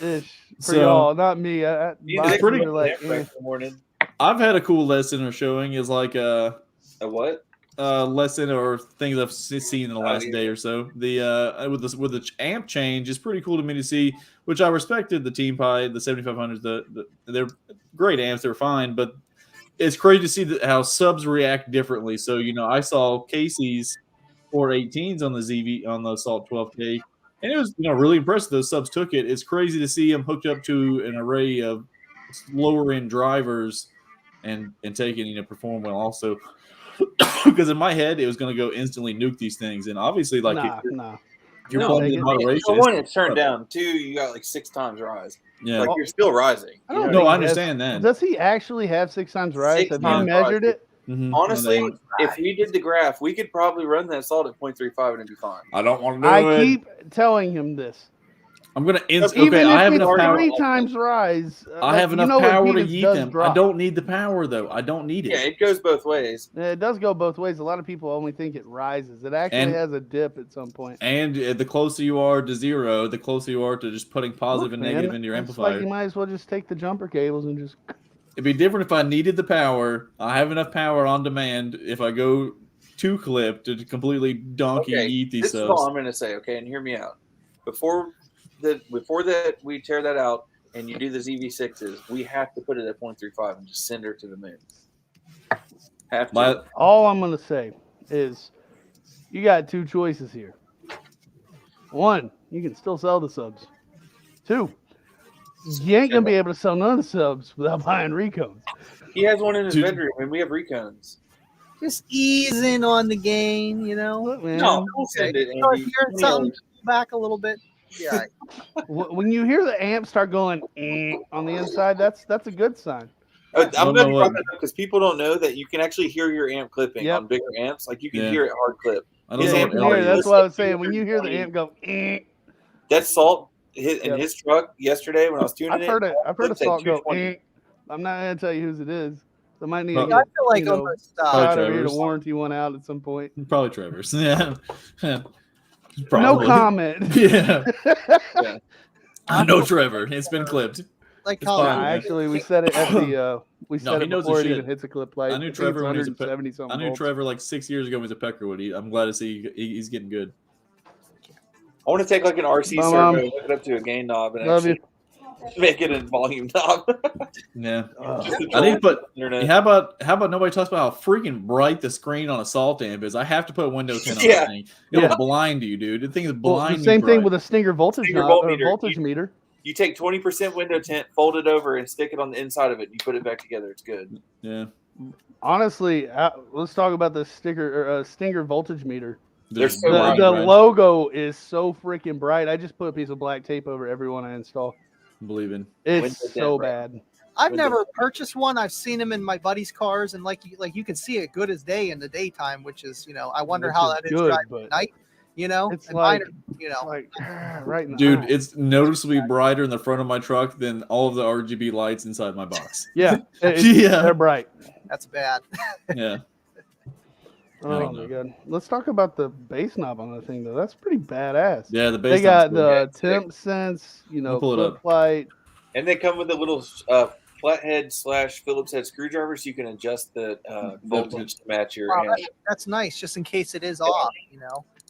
Ish for So- y'all, not me. Boxes pretty- are like, eh. in the morning. I've had a cool lesson or showing is like A what? lesson or things I've seen in the last yeah. day or so. The with the amp change is pretty cool to me to see, which I respected the Team Pie, the 7500s. They're great amps, they're fine, but it's crazy to see how subs react differently. So I saw Casey's 418s on the ZV on the Assault 12K, and it was really impressive. Those subs took it. It's crazy to see them hooked up to an array of lower end drivers and taking perform well also. Because in my head it was going to go instantly nuke these things, and obviously like Nah. if you're No, playing in for moderation, For one, it's turned up. down. 2, you got like 6 times rise. Yeah, Like you're still rising. I You don't know no, what I I mean? understand that. Does he actually have 6 times rise? 6 Have you times measured rise. it? Mhm. Honestly, No, if we did the graph, we could probably run that salt at 0.35 and it'd be fine. I don't want to do I it. keep telling him this. I'm gonna Even okay. I have if enough it's power. 3 times rise, I have enough when power to impedance yeet does them. drop. I don't need the power though. I don't need it. Yeah, it goes both ways. It does go both ways. A lot of people only think it rises. It actually And- has a dip at some point. And the closer you are to 0, the closer you are to just putting positive Look, and man, negative into your it's amplifier. like you might as well just take the jumper cables and just. It'd be different if I needed the power. I have enough power on demand. If I go 2 clip to completely donkey Okay, eat these this is subs. all I'm going to say, okay? And hear me out. Before that we tear that out and you do the ZV6s, we have to put it at 0.35 and just send her to the moon. Have to. My- All I'm gonna say is you got two choices here. One, you can still sell the subs. Two, you ain't gonna be able to sell none of the subs without buying recones. He has one in his Dude. bedroom, and we have recones. Just ease in on the gain, you know. Look, man, No, we'll send it, So if Andy. you heard something back a little bit, yeah. when you hear the amp start going on the inside, that's a good sign. I'm Don't glad know you what- brought that up because people don't know that you can actually hear your amp clipping Yep. on bigger amps. Like you can Yeah. hear it hard clip. I don't His know amp what is L Yeah, is. that's what I was saying. When you hear the amp go, That salt hit in Yep. his truck yesterday when I was tuning I've heard it. I've heard a clips at salt go. 220. I'm not gonna tell you whose it is. I might need Well, to I get feel like you know, almost shot over here to Trevor's. warranty one out at some point. Probably Trevor's. Yeah. No Probably. comment. Yeah. Yeah. I know Trevor. It's been clipped. like It's how fine. Nah, actually, we said it at the we said he it knows before his it even shit. hits a clip light. I knew think Trevor it's when he was a 170 something I knew volts. Trevor like 6 years ago when he was a Peckerwood. I'm glad to see he's getting good. I want to take like an RC Bum, servo, bum. hook it up to a gain knob, and Love actually make it a volume knob. Yeah. Just I need to control put. the internet. How about nobody talks about how freaking bright the screen on a salt amp is? I have to put Windows 10 on Yeah. that thing. It'll Yeah. blind you, dude. The thing is Well, blind. the same thing with a Stinger voltage Stinger knob, voltmeter. or voltage meter. You take 20% window tint, fold it over, and stick it on the inside of it. And you put it back together. It's good. Yeah. Honestly, let's talk about the Stinger voltage meter. They're so The, bright, the right? logo is so freaking bright. I just put a piece of black tape over every one I install. Believing. It's Windows so 10, right? bad. I've Windows. never purchased one. I've seen them in my buddies' cars, and like you can see it good as day in the daytime, which is I wonder Which how is that is good, driving but at night. it's and like, mine are, it's like right in the Dude, eye. it's noticeably brighter in the front of my truck than all of the RGB lights inside my box. Yeah, Yeah. they're bright. that's bad. Yeah. Oh don't my know. god. Let's talk about the bass knob on the thing though. That's pretty badass. Yeah, the They bass got knob's cool. the temp sense, I'll pull it clip up. light. And they come with a little flathead / Phillips head screwdriver, so you can adjust the voltage to match your Wow, amp. that's nice, just in case it is off.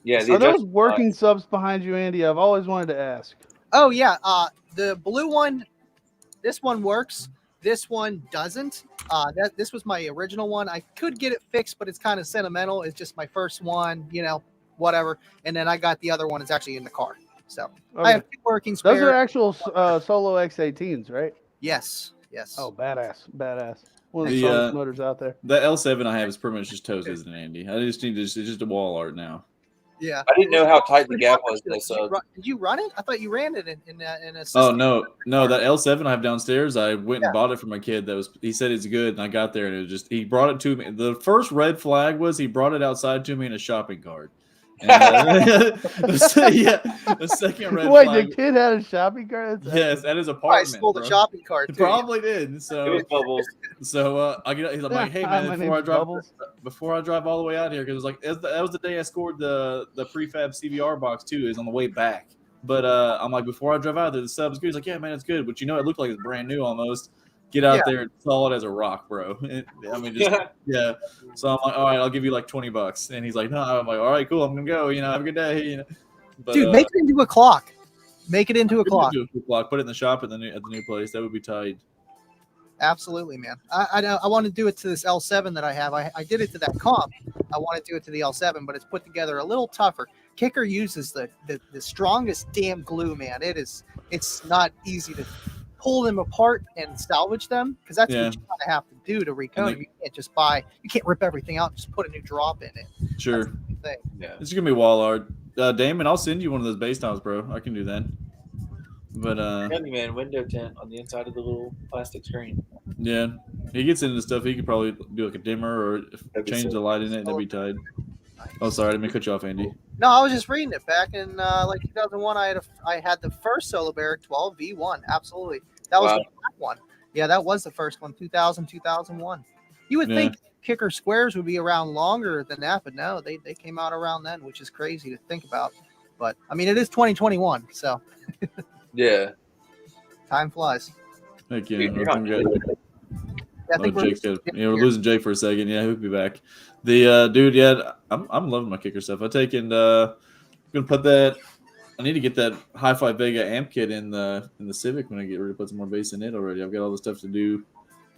Yeah, the Are those adjustable working lights. subs behind you, Andy? I've always wanted to ask. Oh yeah, the blue one, this one works. This one doesn't. This was my original one. I could get it fixed, but it's kind of sentimental. It's just my first one, whatever. And then I got the other one. It's actually in the car. So I Okay. have two working spares. Those are actual Solo X18s, right? Yes. Oh, badass. One of the The, strongest motors out there. The L7 I have is pretty much just toast, isn't it, Andy? I just need it's just a wall art now. Yeah. I didn't know how tight the gap was. Though, so Did you run it? I thought you ran it in a system. Oh no, that L7 I have downstairs. I went and bought it for my kid. He said it's good, and I got there and it was just he brought it to me. The first red flag was he brought it outside to me in a shopping cart. And, the second red Wait, flag. the kid had a shopping cart? Yes, at his Probably apartment. stole the bro. shopping cart. He Too. probably did. it So was bubbles. I get. He's like, hey My man, name's Bubbles. before I drive all the way out here, because it was like that was the day I scored the prefab CVR box too. Is on the way back, but I'm like, before I drive out there, the sub's good. He's like, yeah man, it's good, but it looked like it's brand new almost. Get out there, it's solid as a rock, bro. Yeah. So I'm like, all right, I'll give you like $20, and he's like, no. I'm like, all right, cool, I'm gonna go. Have a good day. But, Dude, make it into a clock. Make it into a clock. Put it in the shop at the new place. That would be tight. Absolutely, man. I want to do it to this L7 that I have. I did it to that comp. I want to do it to the L7, but it's put together a little tougher. Kicker uses the strongest damn glue, man. It's not easy to pull them apart and salvage them because that's what you kind of have to do to recode them. You can't just you can't rip everything out and just put a new drop in it. Sure. That's the thing. Yeah. It's gonna be wall art. Damon, I'll send you one of those base knobs, bro. I can do that. But Man, window tint on the inside of the little plastic screen. yeah, he gets into stuff. He could probably do like a dimmer or change the light in it. That'd be tight. Oh, sorry, I didn't mean to cut you off, Andy. No, I was just reading it back in like 2001. I had the first Solo Bear 12V1. Absolutely, that was the black one. Yeah, that was the first one. 2001. You would think Kicker squares would be around longer than that, but no, they came out around then, which is crazy to think about. But I mean, it is 2021, so Yeah. time flies. Heck yeah. Dude, you're not Yeah, I think Jake's good. We're losing Jake for a second. Yeah, he'll be back. The dude, yeah, I'm loving my Kicker stuff. I'm gonna put that. I need to get that Hi-Fi Vega amp kit in the Civic when I get ready to put some more bass in it already. I've got all the stuff to do.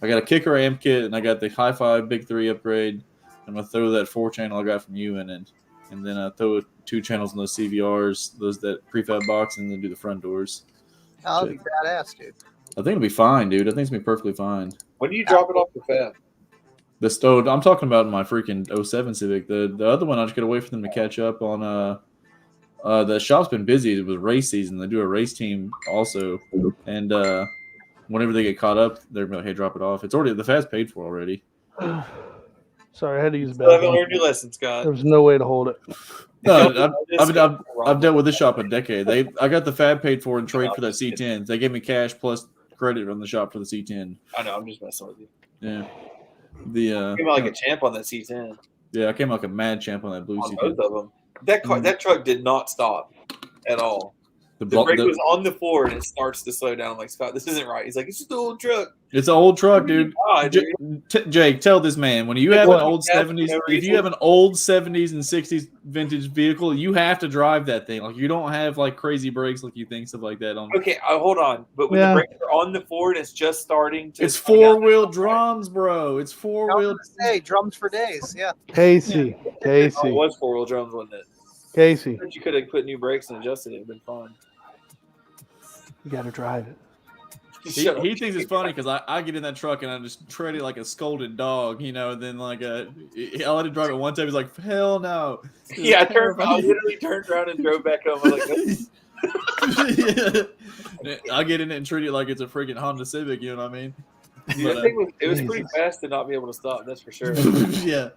I got a Kicker amp kit and I got the Hi-Fi Big 3 upgrade. I'm gonna throw that 4-channel I got from you in it. and then throw 2 channels in those CVRs, that prefab box, and then do the front doors. That'll be badass, dude. I think it'll be fine, dude. I think it's gonna be perfectly fine. When do you drop it off the fab? The stove. I'm talking about my freaking 07 Civic. The other one, I just gotta wait for them to catch up on. The shop's been busy. It was race season. They do a race team also, and whenever they get caught up, they're gonna hey, drop it off. It's already the fab's paid for already. Sorry, I had to use the Still haven't bathroom. learned your lesson, Scott. There was no way to hold it. No, I've dealt with this shop a decade. I got the fab paid for and trade for that C10. They gave me cash plus credit on the shop for the C10. I know. I'm just messing with you. Yeah. You came out like a champ on that C10. Yeah, I came out like a mad champ on that blue On C10. both of them. That truck did not stop at all. The brake was on the floor and it starts to slow down. Like, Scott, this isn't right. He's like, it's just an old truck. It's an old truck, dude. Jake, tell this man, when you have an old 70s, if you have an old 70s and 60s vintage vehicle, you have to drive that thing. Like, you don't have like crazy brakes like you think, stuff like that. Okay, hold on. But when the brakes are on the floor and it's just starting to. It's 4-wheel drums, bro. It's 4-wheel. Hey, drums for days. Yeah. Casey. Oh, it was 4-wheel drums, wasn't it? Casey. You could have put new brakes and adjusted it. It'd been fine. You got to drive it. He thinks it's funny because I get in that truck and I just tread it like a scolded dog, you know. Then like I let him drive it one time. He's like, "Hell no!" Yeah, I literally turned around and drove back home. I was like, I get in it and treat it like it's a freaking Honda Civic. You know what I mean? But, it was pretty fast to not be able to stop. That's for sure. Yeah.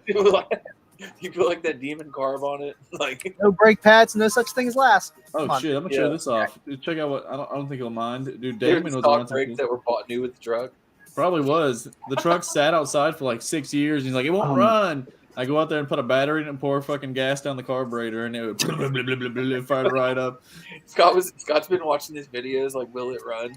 You put like that demon carb on it, like no brake pads, no such thing as last. Oh shit! I'm gonna show this off. Check out what I don't think he'll mind. Dude, Damon was on brakes that were bought new with the truck. Probably was. The truck sat outside for like 6 years. And he's like, it won't run. I go out there and put a battery in it and pour fucking gas down the carburetor, and it would blah, blah, blah, blah, blah, fired right up. Scott's been watching these videos like Will It Run.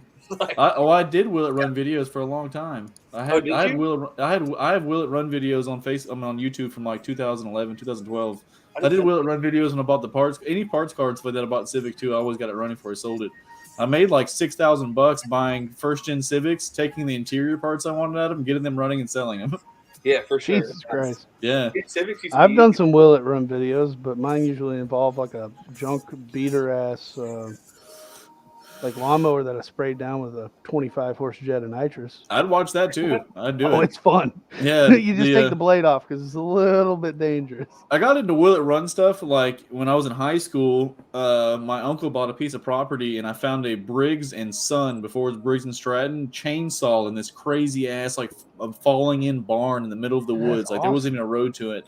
I did Will It Run videos for a long time. I have Will It Run videos on on YouTube from like 2011, 2012. I did Will It Run videos when I bought the parts. Any parts cards for that I bought Civic too. I always got it running before I sold it. I made like $6,000 buying first-gen Civics, taking the interior parts I wanted out of them, getting them running and selling them. Yeah, for sure. Jesus Christ. Yeah. I've done some Will It Run videos, but mine usually involve like a junk beater ass like lawnmower that I sprayed down with a 25 horse jet of nitrous. I'd watch that too. I'd do it. Oh, it's fun. Yeah. You just take the blade off because it's a little bit dangerous. I got into Will It Run stuff like when I was in high school. My uncle bought a piece of property and I found a Briggs & Son, before it was Briggs & Stratton, chainsaw in this crazy ass like falling in barn in the middle of the woods. Like there wasn't even a road to it.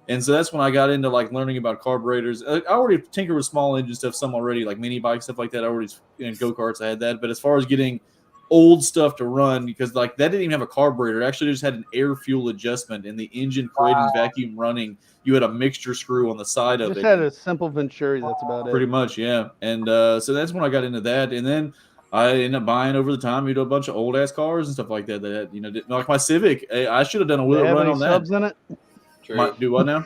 And so that's when I got into like learning about carburetors. I already tinkered with small engine stuff, some already, like mini bikes, stuff like that. I already, go-karts, I had that. But as far as getting old stuff to run, because like that didn't even have a carburetor. It actually just had an air fuel adjustment and the engine creating vacuum running. You had a mixture screw on the side of it. Just had a simple Venturi. That's about it. Pretty much, yeah. And so that's when I got into that. And then I ended up buying over the time, a bunch of old ass cars and stuff like that. That like my Civic. I should have done a Will It Run on that. Subs in it? Do what now?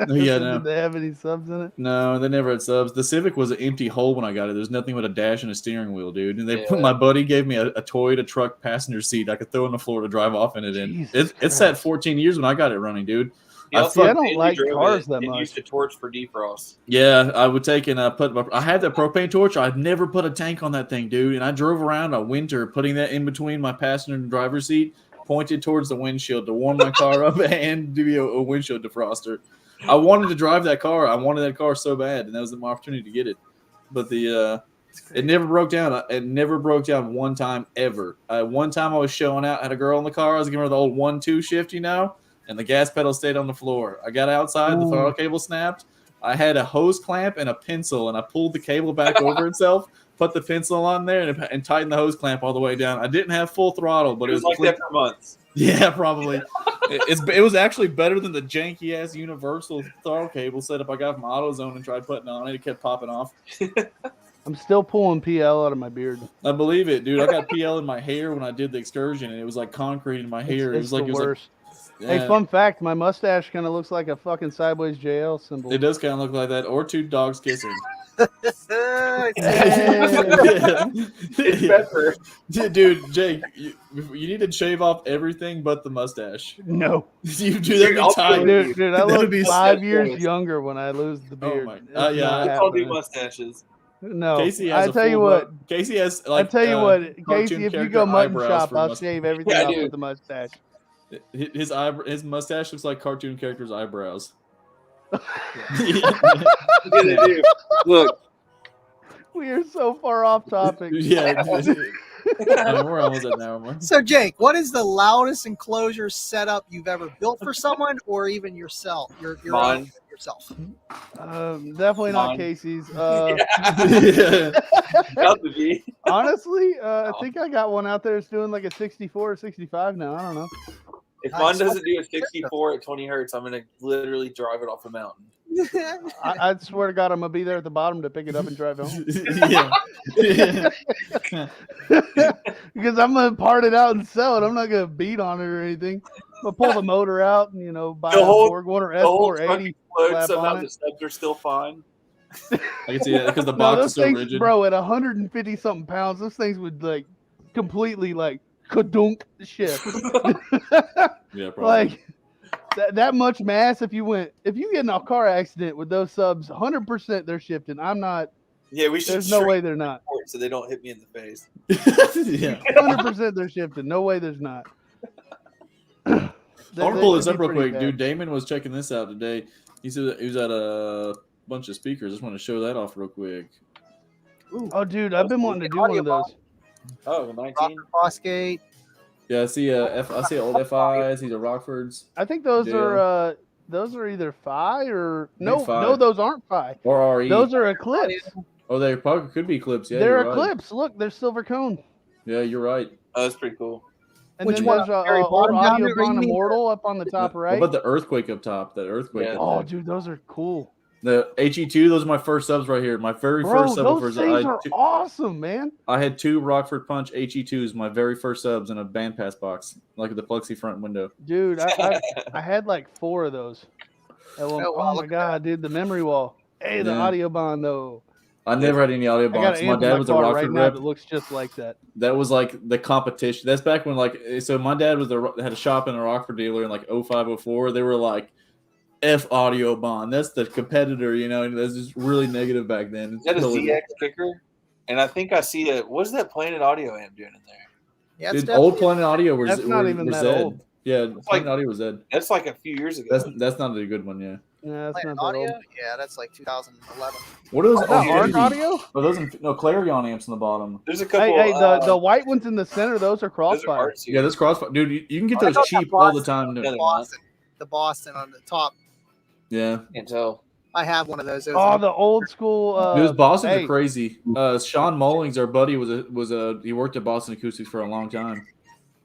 Yeah, no. Did they have any subs in it? No, they never had subs. The Civic was an empty hole when I got it. There's nothing but a dash and a steering wheel, dude. And my buddy gave me a Toyota truck passenger seat I could throw on the floor to drive off in it. And it sat 14 years when I got it running, dude. I don't like cars that much. Used a torch for defrost. Yeah, I would take and I had that propane torch. I'd never put a tank on that thing, dude. And I drove around a winter putting that in between my passenger and driver's seat, pointed towards the windshield to warm my car up and do a windshield defroster. I wanted to drive that car. I wanted that car so bad, and that was my opportunity to get it. But it never broke down. It never broke down one time ever. One time I was showing out, had a girl in the car. I was giving her the old 1-2 shift, and the gas pedal stayed on the floor. I got outside, the throttle cable snapped. I had a hose clamp and a pencil, and I pulled the cable back over itself, put the pencil on there, and tightened the hose clamp all the way down. I didn't have full throttle, but it was like that for months. Yeah, probably. It was actually better than the janky ass universal throttle cable setup I got from AutoZone and tried putting on it. It kept popping off. I'm still pulling PL out of my beard. I believe it, dude. I got PL in my hair when I did the excursion, and it was like concrete in my hair. It's the worst. Yeah. Hey, fun fact, my mustache kind of looks like a fucking sideways JL symbol. It does kind of look like that, or two dogs kissing. It's pepper. Dude, Jake, you need to shave off everything but the mustache. No, You do that I'll be tight. do dude, I That'd look be 5 years serious. younger when I lose the beard. my- It's yeah, not Let's all do happening. mustaches. No, Casey has I a tell you full what. butt. Casey has like I tell you what, Casey, cartoon if you character go mutton eyebrows shop, for I'll mustache. shave everything Yeah, off dude. with the mustache. His mustache looks like cartoon characters' eyebrows. Yeah, they do. Look, We are so far off topic. Yeah. I mean, we're almost at an hour mark. So, Jake, what is the loudest enclosure setup you've ever built for someone, or even yourself? Your Mine. yourself. Definitely not Mine. Casey's. Yeah. About to be. Honestly, I think I got one out there that's doing like a 64 or 65 now. I don't know. If Nice. mine doesn't do a 64 at 20 hertz, I'm gonna literally drive it off a mountain. I swear to God, I'm gonna be there at the bottom to pick it up and drive home Yeah. because I'm gonna part it out and sell it. I'm not gonna beat on it or anything. I'm gonna pull the motor out and buy The a whole- Borg one or The whole truck S480. explodes. slap Somehow on the it. subs are still fine. I can see that because the No, box those is so things, rigid. bro, at 150 something pounds, those things would like completely like kadunk shift. Yeah, probably. Like that much mass. If you get in a car accident with those subs, 100% they're shifting. I'm not. Yeah, we should. There's no shrink way they're not. it so they don't hit me in the face. Yeah. 100% they're shifting. No way there's not. I want to pull this They'd up be real pretty quick, bad. dude. Damon was checking this out today. He said he was at a bunch of speakers. Just want to show that off real quick. Oh, dude, I've been wanting to do one of those. Oh, 19. Rocker Fosgate. Yeah, I see I see old FIs. These are Rockfords I think those Yeah. are either Phi or no, Phi. no, those aren't Phi. or RE. Those are Eclipse. Oh, they probably could be clips. Yeah, They're you're right. Eclipse. Look, they're silver cone. Yeah, you're right. Oh, that's pretty cool. And Which then one? there's Very old bottom down Audio there, or you Bond mean- Immortal up on the top What right. about the earthquake up top? That earthquake. Yeah. Up Oh, there. dude, those are cool. The HE2. Those are my first subs right here. My very Bro, first those subwoofers. things are awesome, man. I had two Rockford Punch HE2s, my very first subs in a bandpass box, like the plexi front window. Dude, I had like 4 of those. Oh, wow, Oh my look at god, dude, the memory wall. Hey, the Yeah. Audio Bond though. I never had any audio I got box. an My amp in dad my was a car Rockford right now rep. that looks just like that. That was like the competition. That's back when so my dad had a shop in a Rockford dealer in like 05, 04. They were like F Audio Bond. That's the competitor, and that's just really negative back then. Is that a Totally- ZX kicker? And I think I see it. What's that Planet Audio amp doing in there? Yeah, it's Dude, old definitely- Planet Audio was That's not even that Zed. old. Yeah, Planet Audio was Zed. That's like a few years ago. That's not a good one. Yeah. Yeah, that's Planet not that Audio. old. Yeah, that's like 2011. What are those? Is that Arc Infinity- Audio? Oh, those no Clarion amps on the bottom. There's a couple. Hey, the white ones in the center, those are those are Crossfire. art series. Yeah, this crossfire, dude. You can get I those thought that cheap all the Boston- time. Yeah, Dude. they're The Boston on the top. Yeah, Can't tell. I have one of those. It Oh, was the old school. those Boston's hey, are crazy. Sean Mullings, our buddy, he worked at Boston Acoustics for a long time.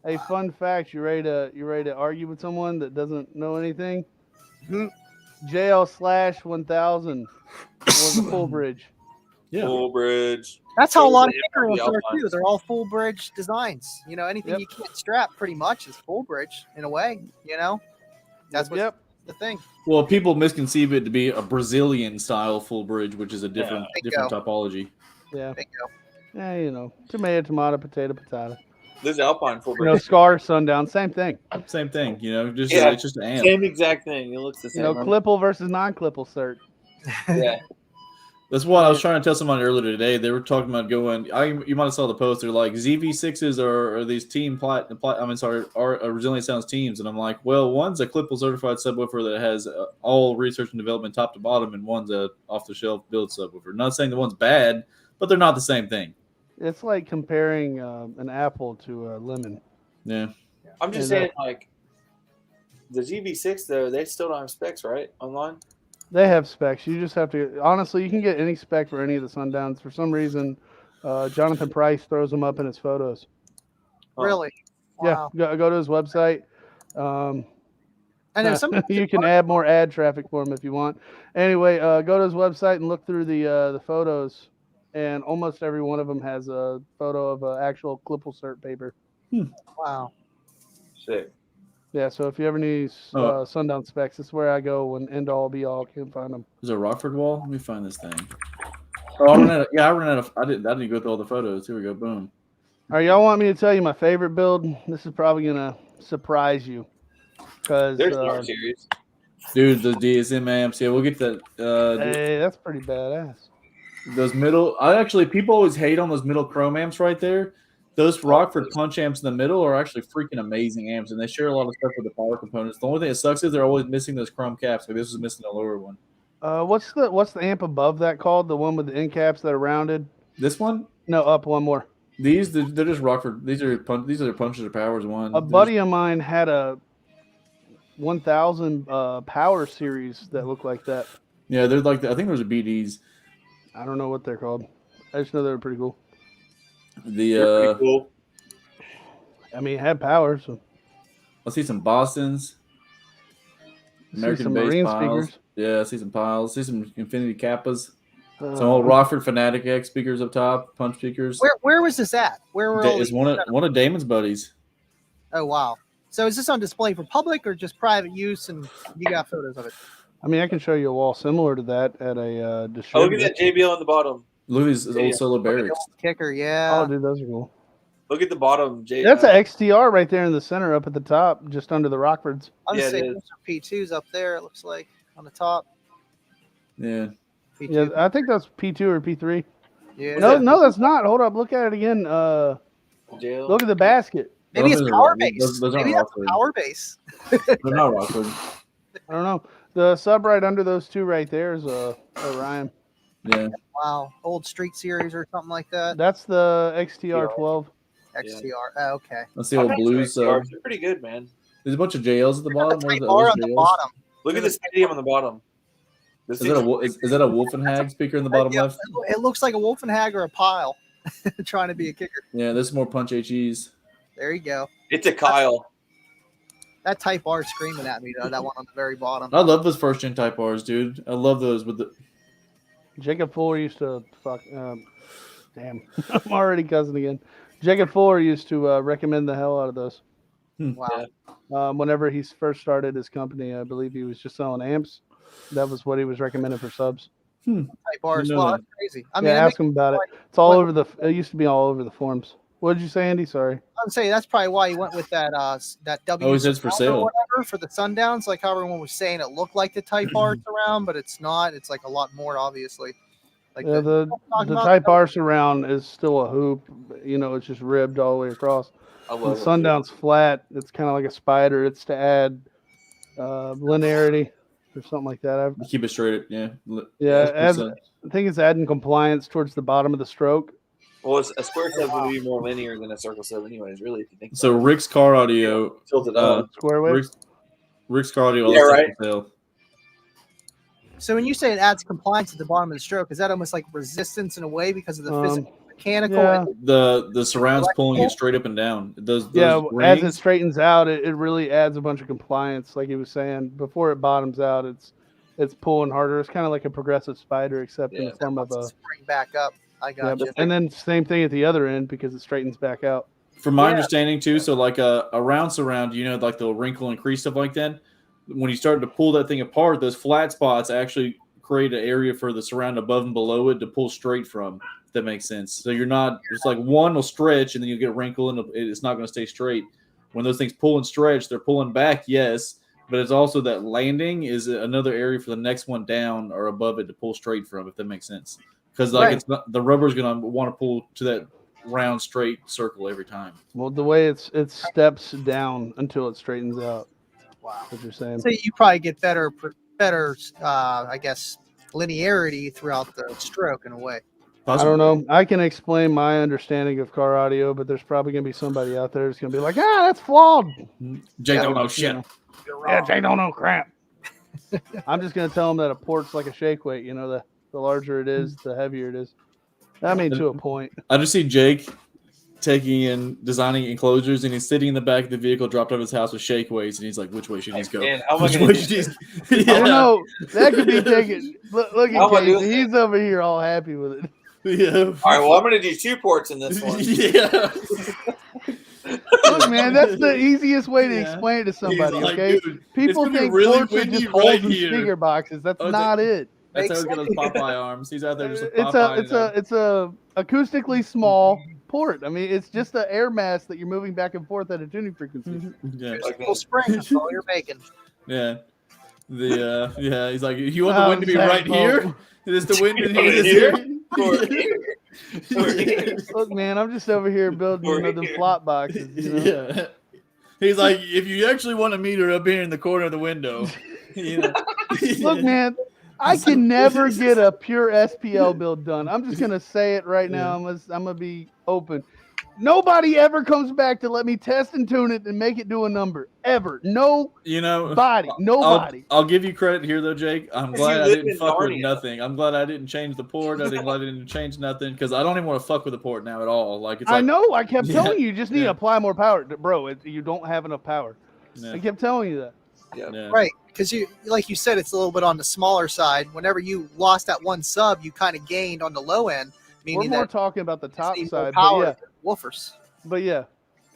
Hey, fun fact: you ready to argue with someone that doesn't know anything? Mhm. JL/1000 was a full bridge. Yeah, Full bridge. That's how a lot of Yeah, kicker ones the are Alpine. too. They're all full bridge designs. Anything Yep. you can't strap pretty much is full bridge in a way. That's what's Yep. the thing. well, people misconceive it to be a Brazilian style full bridge, which is a different Bingo. topology. Yeah. Bingo. Yeah, tomato, tomato, potato, potato. There's Alpine full bridge. Scar, sundown, same thing. Same thing, just Yeah. it's just an amp. Same exact thing. It looks the same. Clipple versus non-clipple cert. Yeah. That's what I was trying to tell someone earlier today. They were talking about going. You might have saw the post. They're like ZV6s are these team are Resilient Sounds teams, and I'm like, well, one's a Clipple certified subwoofer that has all research and development top to bottom, and one's a off the shelf build subwoofer. Not saying the one's bad, but they're not the same thing. It's like comparing an apple to a lemon. Yeah, I'm just And, saying, like, the GV6 though, they still don't have specs, right? Online. They have specs. You just have to. Honestly, you can get any spec for any of the sundowns. For some reason, Jonathan Price throws them up in his photos. Oh. Really? Wow. Yeah, go to his website. And there's some. You can add more ad traffic for him if you want. Anyway, go to his website and look through the photos, and almost every one of them has a photo of an actual Clipple cert paper. Wow. Sick. Yeah, so if you ever need sundown specs, this is where I go when end all be all. Can't find them. there's a Rockford wall. Let me find this thing. Oh, I ran out of. I didn't go through all the photos. Here we go. Boom. All right, y'all want me to tell you my favorite build? This is probably gonna surprise you, because There's an R series. Dude, the DSM amps. Yeah, we'll get that. hey, that's pretty badass. Those middle. People always hate on those middle chrome amps right there. Those Rockford punch amps in the middle are actually freaking amazing amps, and they share a lot of stuff with the power components. The only thing that sucks is they're always missing those chrome caps. Like this is missing the lower one. What's the amp above that called? The one with the end caps that are rounded? This one? No, up one more. They're just Rockford. These are their punches or powers one. A buddy of mine had a 1000 power series that looked like that. Yeah, they're like I think those are BDs. I don't know what they're called. I just know they were pretty cool. Pretty cool. I mean, it had power. So I see some Bostons. American bass Marine piles. speakers. Yeah, I see some piles. See some Infinity Kappas. Some old Rockford Fanatic X speakers up top, punch speakers. Where was this at? Where were all It's one of Damon's buddies. Oh wow! So is this on display for public or just private use? And you got photos of it? I mean, I can show you a wall similar to that at a distributor. Oh, look at that JBL on the bottom. Look at these old solo barracks. Kicker, yeah. Oh, dude, those are cool. Look at the bottom, JBL. That's an XTR right there in the center, up at the top, just under the Rockfords. I'm Yeah, saying it those are P2s up there. It looks like on the top. Yeah. P2. Yeah, I think that's P2 or P3. Yeah. No, that's not. Hold up, look at it again. Jail. Look at the basket. Maybe Those it's are- power base. those aren't Maybe that's Rockford. power base. They're not Rockford. I don't know. The sub right under those two right there is Orion. Yeah. Wow, old Street Series or something like that. That's the XTR 12. XTR. Oh, okay. Let's see old blues. They're pretty good, man. There's a bunch of JLs at the bottom. What is that? Bar Those on the JLs? bottom. Look at the stadium on the bottom. Is that a Wolfenhag speaker in the bottom Yeah, left? it looks like a Wolfenhag or a pile trying to be a kicker. Yeah, this is more punch HEs. There you go. It's a Kyle. That Type R is screaming at me, though. That one on the very bottom. I love those first gen Type R's, dude. I love those with the. Jacob Fuller used to fuck. Damn, I'm already cussing again. Jacob Fuller used to recommend the hell out of those. Wow. Whenever he first started his company, I believe he was just selling amps. That was what he was recommending for subs. Type R as You know well. that. That's crazy. I mean, Yeah, that ask makes him about it. like- It's all what- over the. It used to be all over the forums. What did you say, Andy? Sorry. I'm saying that's probably why he went with that that W. Oh, he says for surround or sale. whatever for the Sundowns. Like how everyone was saying, it looked like the Type R surround, but it's not. It's like a lot more, obviously. Like Yeah, the talking about Type R surround is still a hoop. You know, it's just ribbed all the way across. I The love it. Sundown's flat. It's kind of like a spider. It's to add linearity or something like that. Keep it straight. Yeah. Yeah, That's I think it's adding compliance towards the bottom of the stroke. Well, a square sub would be more linear than a circle sub, anyways. Really, if you think. So Rick's Car Audio. Tilted Uh, up. Square wave. Rick's Car Audio. Yeah, also right. for sale. So when you say it adds compliance at the bottom of the stroke, is that almost like resistance in a way because of the physical, mechanical? yeah. The surround's pulling it straight up and down. Those Yeah, as it rings, straightens out, it really adds a bunch of compliance. Like he was saying, before it bottoms out, it's pulling harder. It's kind of like a progressive spider, except in Yeah, the form of a. Spring back up. I Yeah, got you. and then same thing at the other end because it straightens back out. from my Yeah. understanding too. So like a round surround, you know, like the wrinkle and crease stuff like that. When you start to pull that thing apart, those flat spots actually create an area for the surround above and below it to pull straight from. If that makes sense. So you're not. It's like one will stretch and then you get a wrinkle and it's not going to stay straight. When those things pull and stretch, they're pulling back, yes, but it's also that landing is another area for the next one down or above it to pull straight from. If that makes sense. Because like Right. it's not, the rubber's going to want to pull to that round straight circle every time. Well, the way it steps down until it straightens out. Wow. What you're saying? So you probably get better, I guess, linearity throughout the stroke in a way. I don't know. I can explain my understanding of car audio, but there's probably gonna be somebody out there who's gonna be like, that's flawed. Jake don't know shit. Yeah, Jay don't know crap. I'm just gonna tell them that a port's like a shake weight. You know, the larger it is, the heavier it is. I mean, to a point. I just see Jake taking and designing enclosures, and he's sitting in the back of the vehicle, dropped out of his house with shake weights, and he's like, "Which way should he go? Man, how am I Which gonna way do should I don't yeah. know. That could be taken. Look How at am I doing Casey. He's over here all happy with it. yeah. All right, well, I'm going to do 2 ports in this one. yeah. Look, man, that's the easiest way to Yeah. explain it to somebody. He's like, okay, "Dude, people it's gonna be think really ports are windy just holes right and here." speaker boxes. That's I was not like- it. That's how Makes he's got those Popeye arms. He's out there just It's a acoustically small port. I mean, it's just an air mass that you're moving back and forth at a tuning frequency. Yeah. Like full spring. That's all you're making. Yeah. Yeah, he's like, you want the wind to be right here? Is the wind in Over here? Look, man, I'm just over here building the flop boxes. You know? Yeah. He's like, if you actually want a meter up here in the corner of the window, you know. Look, man, I can never get a pure SPL build done. I'm just gonna say it right now. I'm gonna be open. Nobody ever comes back to let me test and tune it and make it do a number ever. No, nobody. I'll give you credit here though, Jake. I'm glad I didn't fuck with nothing. I'm glad I didn't change the port. I didn't change nothing because I don't even want to fuck with the port now at all. Like it's. I know. I kept telling you just need to apply more power, bro. You don't have enough power. Yeah. I kept telling you that. Yeah. Right, because like you said, it's a little bit on the smaller side. Whenever you lost that one sub, you kind of gained on the low end. We're more talking about the top side, woofers. But yeah,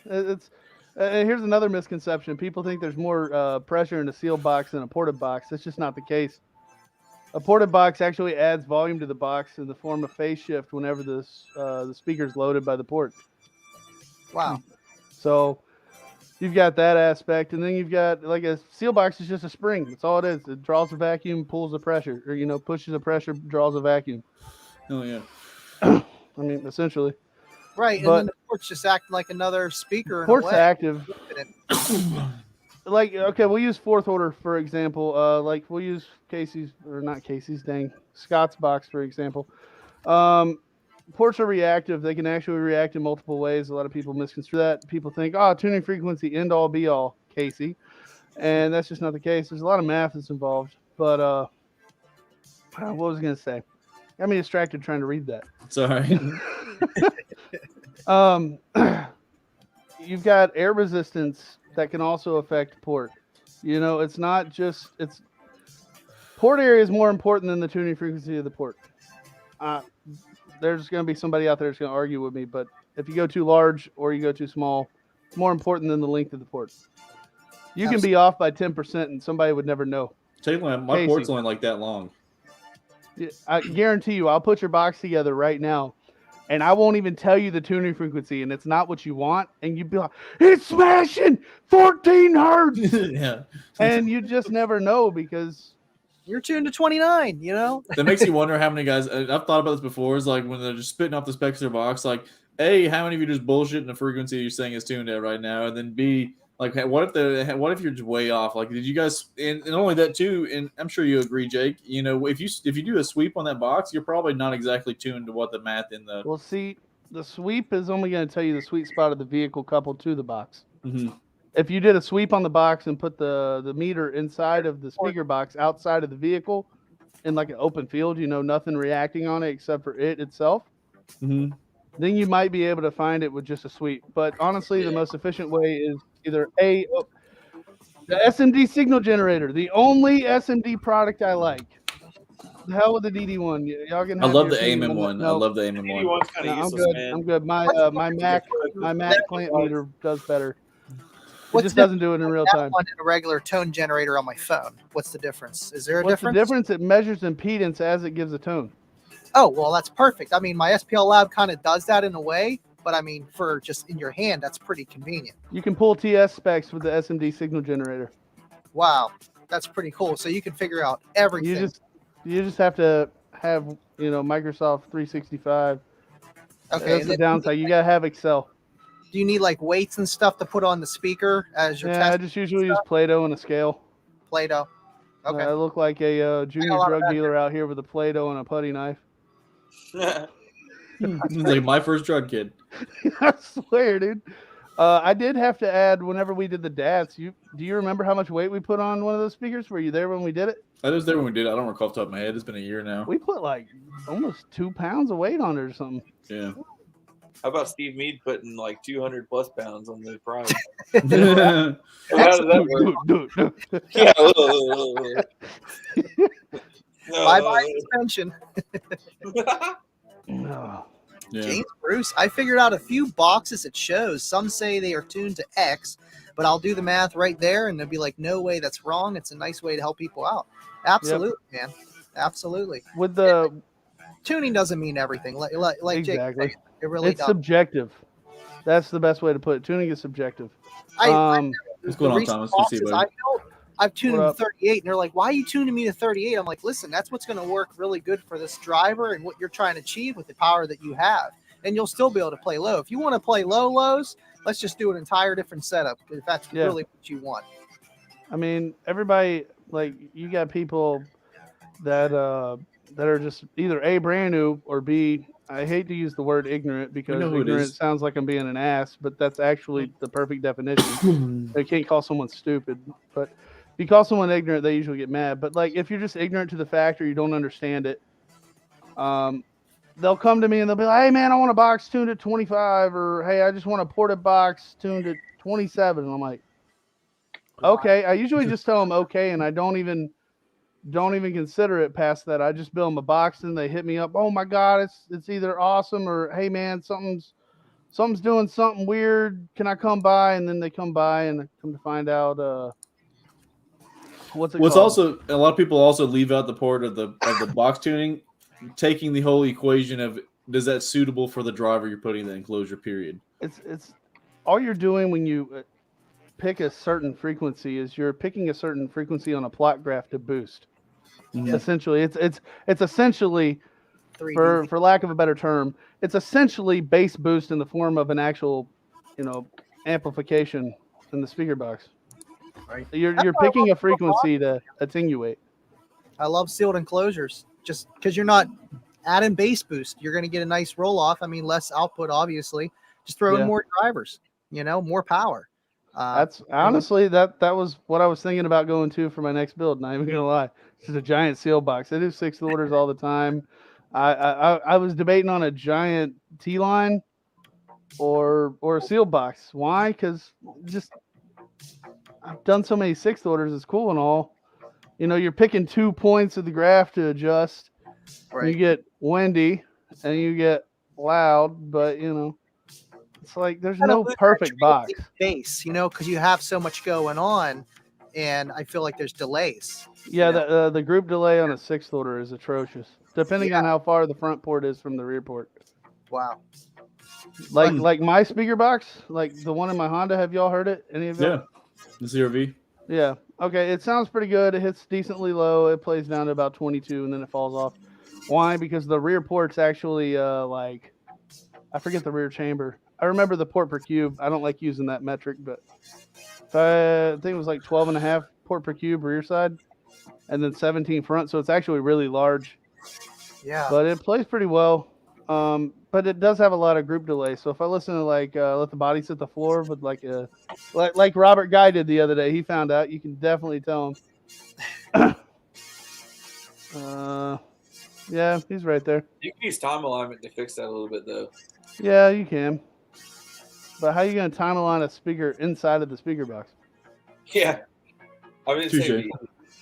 it's here's another misconception. People think there's more pressure in a sealed box than a ported box. That's just not the case. A ported box actually adds volume to the box in the form of phase shift whenever the speaker's loaded by the port. Wow. So you've got that aspect, and then you've got like a seal box is just a spring. That's all it is. It draws a vacuum, pulls the pressure, or pushes the pressure, draws a vacuum. Oh yeah. I mean, essentially. Right, and then the port's just acting like another speaker. Port's active. Like, okay, we'll use fourth order for example. Like we'll use Scott's box for example. Ports are reactive. They can actually react in multiple ways. A lot of people misconstrue that. People think, tuning frequency, end all be all, Casey. And that's just not the case. There's a lot of math that's involved. But what was I going to say? Got me distracted trying to read that. Sorry. You've got air resistance that can also affect port. It's not just port area is more important than the tuning frequency of the port. There's going to be somebody out there that's going to argue with me, but if you go too large or you go too small, it's more important than the length of the port. You can be off by 10% and somebody would never know. My port's only like that long. I guarantee you, I'll put your box together right now, and I won't even tell you the tuning frequency, and it's not what you want, and you'd be like, it's smashing 14 hertz. Yeah. And you just never know because you're tuned to 29, That makes you wonder how many guys, I've thought about this before, is like when they're just spitting off the specs of their box, like, A, how many of you just bullshitting the frequency you're saying is tuned at right now? And then B, like, what if you're just way off? Like, did you guys, and only that too, and I'm sure you agree, Jake, if you do a sweep on that box, you're probably not exactly tuned to what the math in the... Well, see, the sweep is only going to tell you the sweet spot of the vehicle coupled to the box. Mm-hmm. If you did a sweep on the box and put the meter inside of the speaker box outside of the vehicle in like an open field, nothing reacting on it except for it itself, then you might be able to find it with just a sweep. But honestly, the most efficient way is either the SMD signal generator, the only SMD product I like. The hell with the DD1. Y'all can. I love the AMM one. No. I love the AMM one. DD1's kind of useless, man. I'm good. My Mac plant meter does better. It just doesn't do it in real time. One in a regular tone generator on my phone. What's the difference? Is there a difference? What's the difference? It measures impedance as it gives a tone. Oh, well, that's perfect. I mean, my SPL Lab kind of does that in a way, but I mean, for just in your hand, that's pretty convenient. You can pull TS specs with the SMD signal generator. Wow, that's pretty cool. So you can figure out everything. You just have to have Microsoft 365. Okay, that's the downside. You gotta have Excel. Do you need like weights and stuff to put on the speaker as your test? I just usually use Play-Doh and a scale. Play-Doh. Okay. I look like a junior drug dealer out here with a Play-Doh and a putty knife. Like my first drug kid. I swear, dude. I did have to add whenever we did the DATs. Do you remember how much weight we put on one of those speakers? Were you there when we did it? I was there when we did it. I don't recall off the top of my head. It's been a year now. We put like almost 2 pounds of weight on it or something. Yeah. How about Steve Mead putting like 200 plus pounds on the prize? How does that work? Yeah. Bye-bye suspension. No. Yeah. James Bruce, I figured out a few boxes it shows. Some say they are tuned to X, but I'll do the math right there, and they'll be like, no way, that's wrong. It's a nice way to help people out. Absolutely, man. Absolutely. With the Tuning doesn't mean everything. Like Jake exactly, said, it really it's does. subjective. That's the best way to put it. Tuning is subjective. What's going The on, recent Thomas? Good to see you, boxes buddy. I built, I've tuned What them up? 38, and they're like, "Why are you tuning me to 38?" I'm like, "Listen, that's what's going to work really good for this driver and what you're trying to achieve with the power that you have, and you'll still be able to play low. If you want to play lows, let's just do an entire different setup if that's Yeah. really what you want." I mean, everybody, like, you got people that are just either A, brand new, or B, I hate to use the word ignorant because know who it ignorant is. sounds like I'm being an ass, but that's actually the perfect definition. I can't call someone stupid, but if you call someone ignorant, they usually get mad. But like, if you're just ignorant to the fact or you don't understand it, they'll come to me and they'll be like, "Hey man, I want a box tuned at 25," or "Hey, I just want a ported box tuned at 27." And I'm like, "Okay." I usually just tell them okay, and I don't even consider it past that. I just build them a box and they hit me up. "Oh my god, it's either awesome or hey man, something's doing something weird. Can I come by?" And then they come by and come to find out what's it What's called? also a lot of people also leave out the part of the box tuning, taking the whole equation of does that suitable for the driver you're putting in the enclosure period. It's all you're doing when you pick a certain frequency is you're picking a certain frequency on a plot graph to boost. Mhm. Essentially, it's essentially 3D. for lack of a better term, it's essentially bass boost in the form of an actual, amplification in the speaker box. Right. You're picking a frequency to attenuate. I love sealed enclosures just because you're not adding bass boost. You're going to get a nice roll off. I mean, less output, obviously. Just throw in Yeah. more drivers, more power. That's honestly that was what I was thinking about going to for my next build. Not even gonna lie, it's just a giant seal box. I do 6th orders all the time. I was debating on a giant T line or a seal box. Why? Because just I've done so many 6th orders. It's cool and all. You're picking 2 points of the graph to adjust. Right. You get windy and you get loud, but it's like there's no perfect box. Bass, because you have so much going on, and I feel like there's delays. Yeah, the group delay on a 6th order is atrocious, depending on how far the front port is from the rear port. Wow. Like my speaker box, like the one in my Honda. Have y'all heard it? Any of y'all? Yeah, the CRV. Yeah. Okay, it sounds pretty good. It hits decently low. It plays down to about 22, and then it falls off. Why? Because the rear port's actually I forget the rear chamber. I remember the port per cube. I don't like using that metric, but I think it was like 12.5 port per cube rear side, and then 17 front. So it's actually really large. Yeah. But it plays pretty well. But it does have a lot of group delay. So if I listen to Let the Bodies Hit the Floor with like Robert Guy did the other day, he found out, you can definitely tell him. Yeah, he's right there. You can use time alignment to fix that a little bit, though. Yeah, you can. But how are you going to time align a speaker inside of the speaker box? Yeah. I mean, if you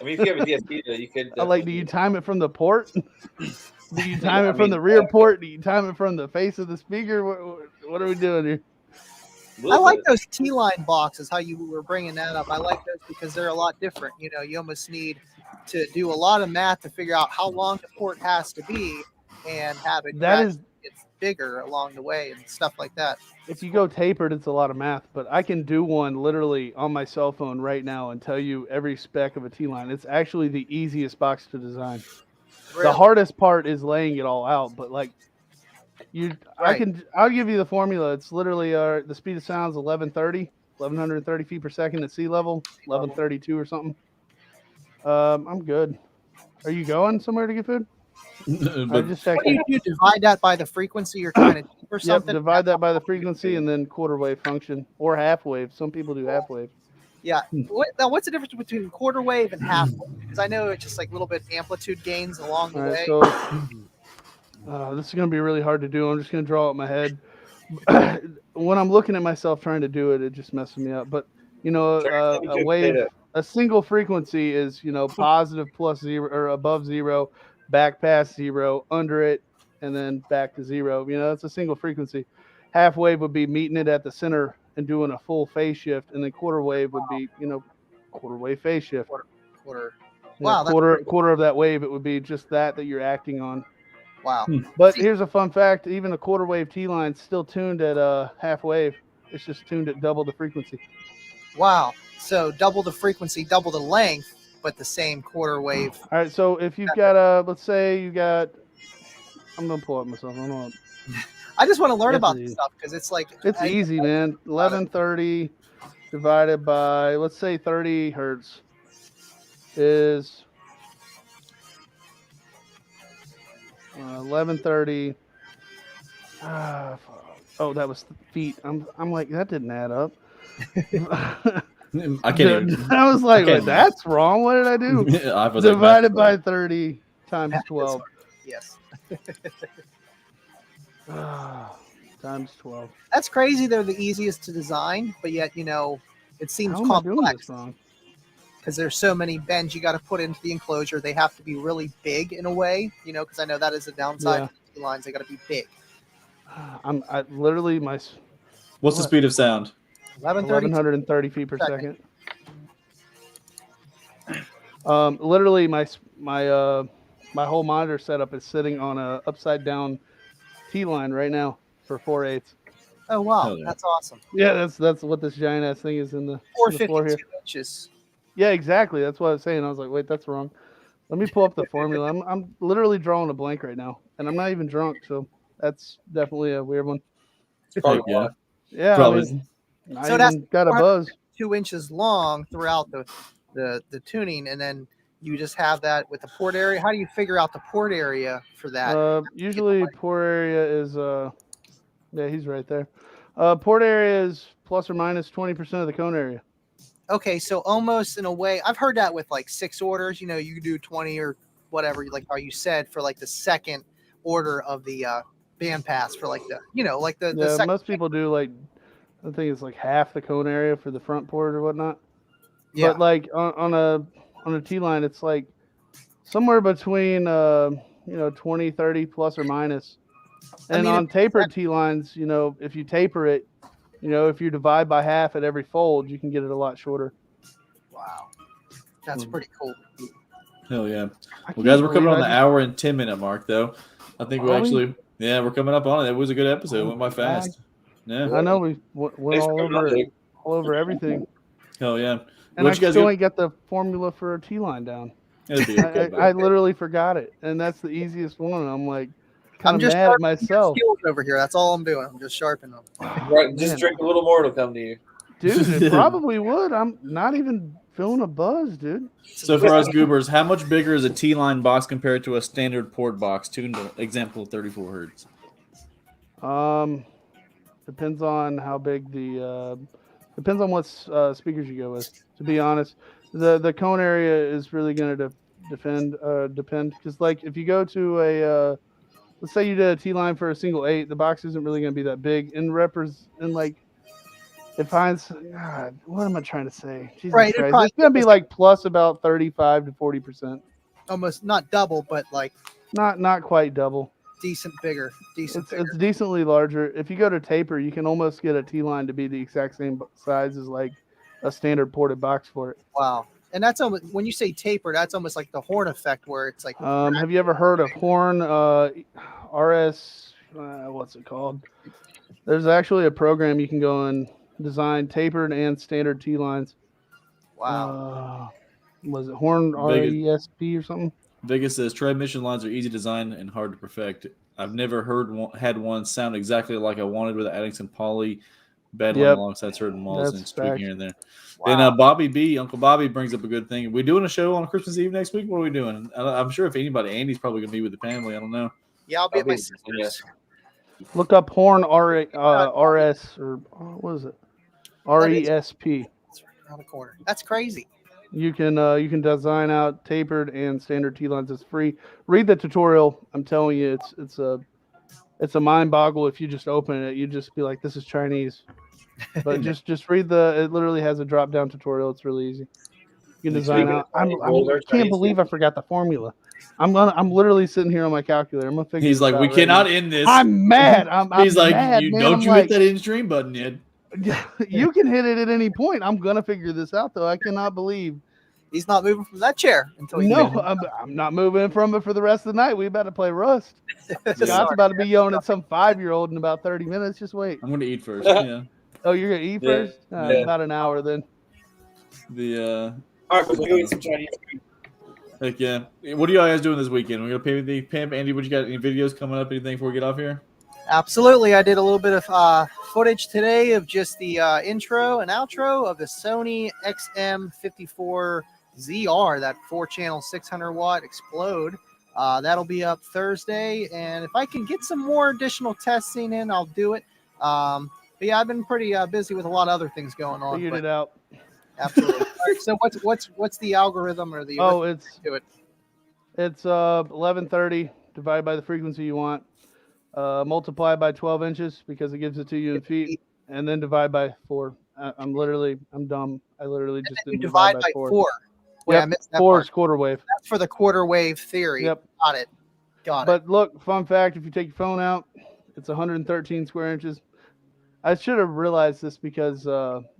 have a DSP, though, you could. Do you time it from the port? Do you time it from the rear port? Do you time it from the face of the speaker? What are we doing here? I like those T-line boxes, how you were bringing that up. I like those because they're a lot different. You almost need to do a lot of math to figure out how long the port has to be and have it it's bigger along the way and stuff like that. If you go tapered, it's a lot of math, but I can do one literally on my cell phone right now and tell you every spec of a T-line. It's actually the easiest box to design. Really? The hardest part is laying it all out, but I'll give you the formula. It's literally the speed of sound is 1130 feet per second at sea level, 1132 or something. I'm good. Are you going somewhere to get food? I just checked. What do you do? Divide that by the frequency you're trying to do or something? Yep, divide that by the frequency and then quarter wave function or half wave. Some people do half wave. Yeah. What's the difference between quarter wave and half wave? Because I know it's just like a little bit amplitude gains along the way. So this is going to be really hard to do. I'm just going to draw it in my head. When I'm looking at myself trying to do it, it just messes me up. But, a wave, a single frequency is, positive plus 0 or above 0, back past 0, under it, and then back to 0. It's a single frequency. Half wave would be meeting it at the center and doing a full phase shift, and then quarter wave would be, quarter wave phase shift. Quarter. Wow, that's quarter of that wave, it would be just that you're acting on. wow. But See- here's a fun fact: even a quarter wave T line's still tuned at half wave. It's just tuned at double the frequency. Wow. So double the frequency, double the length, but the same quarter wave. All right. So if you've got let's say you got, I'm gonna pull up myself. Hold on. I just want to learn It's about easy. this stuff because it's like It's easy, man. 1130 divided by, let's say 30 hertz is 1130. Oh, that was feet. I'm like, that didn't add up. I can't even. I was like, can't- that's wrong. What did I do? I was like, Divided by 30 times 12. yes. Times 12. That's crazy. They're the easiest to design, but yet it seems How am I doing complex this wrong? because there's so many bends you got to put into the enclosure. They have to be really big in a way, because I know that is a downside to the lines. They got to be big. I literally What's the speed of sound? 1130 feet per second. Literally my whole monitor setup is sitting on a upside down T line right now for 4/8. Oh wow, Hell yeah. that's awesome. Yeah, that's what this giant ass thing is in the floor here. 452 inches. Yeah, exactly. That's what I was saying. I was like, wait, that's wrong. Let me pull up the formula. I'm literally drawing a blank right now, and I'm not even drunk, so that's definitely a weird one. Heck yeah. Yeah, Probably. I So that's even got a buzz. 2 inches long throughout the tuning, and then you just have that with the port area. How do you figure out the port area for that? Usually port area is yeah, he's right there. Port area is plus or minus 20% of the cone area. Okay, so almost in a way, I've heard that with like 6 orders. You can do 20 or whatever, like how you said, for like the second order of the band pass for like the the second. Most people do like, I think it's like half the cone area for the front port or whatnot. Yeah. But like on a T line, it's like somewhere between 20, 30 plus or minus. And on tapered T lines, if you taper it, if you divide by half at every fold, you can get it a lot shorter. Wow, that's pretty cool. Hell yeah. Well, guys, we're coming on the hour and 10-minute mark, though. I think we're coming up on it. It was a good episode. It went by fast. Yeah. I know we went all over everything. Hell yeah. And I still ain't got the formula for a T line down. I literally forgot it, and that's the easiest one. I'm like, kind of mad at myself. Over here, that's all I'm doing. I'm just sharpening them. Right, just drink a little more; it'll come to you, dude. It probably would. I'm not even feeling a buzz, dude. So for us goobers, how much bigger is a T-line box compared to a standard port box tuned to example 34 hertz? Depends on how big depends on what speakers you go with. To be honest, the cone area is really going to depend because like if you go to a let's say you did a T-line for a single 8, the box isn't really going to be that big. And like it finds, God, what am I trying to say? Jesus Christ. It's going to be like plus about 35 to 40%. Almost not double, but like not quite double. Decent bigger. It's decently larger. If you go to taper, you can almost get a T-line to be the exact same size as like a standard ported box for it. Wow. And that's almost, when you say taper, that's almost like the horn effect where it's like. Have you ever heard of horn RS? What's it called? There's actually a program you can go and design tapered and standard T lines. Wow. Was it horn RESP or something? Vegas says transmission lines are easy to design and hard to perfect. I've never had one sound exactly like I wanted without adding some poly bedlam alongside certain walls and tweaking here and there. Wow. And Uncle Bobby brings up a good thing. Are we doing a show on Christmas Eve next week? What are we doing? I'm sure if anybody, Andy's probably going to be with the family. I don't know. Yeah, I'll be at my sister's. Look up horn RS or what is it? RESP. It's right around the corner. That's crazy. You can design out tapered and standard T lines. It's free. Read the tutorial. I'm telling you, it's a mind boggle. If you just open it, you just be like, this is Chinese. But just read it literally has a drop down tutorial. It's really easy. You can design out. I can't believe I forgot the formula. I'm literally sitting here on my calculator. I'm gonna figure. He's like, we cannot end this. I'm mad. He's like, mad, don't you hit that end stream button yet? You can hit it at any point. I'm gonna figure this out though. I cannot believe He's not moving from that chair until he No, I'm not moving from it for the rest of the night. We about to play Rust. Scott's about to be yelling at some 5-year-old in about 30 minutes. Just wait. I'm going to eat first. Yeah. Oh, you're gonna eat Yeah. first? Yeah. About an hour then. All right, we'll go eat some Chinese food. Heck yeah. What are you guys doing this weekend? We're going to pay with the pimp. Andy, what you got? Any videos coming up? Anything before we get off here? Absolutely. I did a little bit of footage today of just the intro and outro of the Sony XM54ZR, that 4-channel 600-watt Explode. That'll be up Thursday, and if I can get some more additional testing in, I'll do it. But yeah, I've been pretty busy with a lot of other things going on. Figured it out. Absolutely. All right, so what's the algorithm or the? Oh, it's 1130 divided by the frequency you want. Multiply by 12 inches because it gives it to you in feet, and then divide by 4. I'm dumb. I literally just didn't divide by 4. Wait, Yep, I missed that 4 part. is quarter wave. That's for the quarter wave theory. Yep. Got it. But look, fun fact: if you take your phone out, it's 113 square inches. I should have realized this because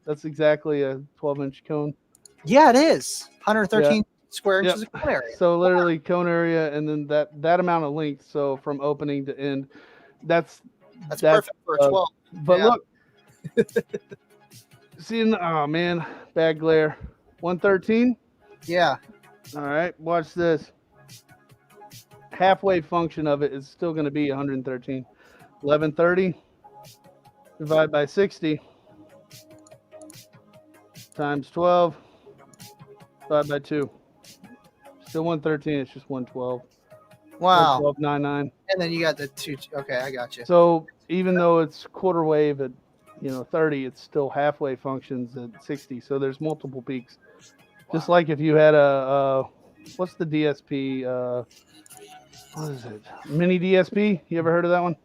that's exactly a 12-inch cone. Yeah, it is 113 square inches of cone area. So literally cone area, and then that amount of length. So from opening to end, that's perfect for a 12. But look, seeing, oh man, bad glare. 113. Yeah. All right, watch this. Halfway function of it is still going to be 113. 1130 divided by 60 times 12 divided by 2. Still 113. It's just 112. Wow. 1299. And then you got the 2. Okay, I got you. So even though it's quarter wave at 30, it's still halfway functions at 60. So there's multiple peaks. Wow. Just like if you had a what's the DSP? What is it? Mini DSP? You ever heard of that one?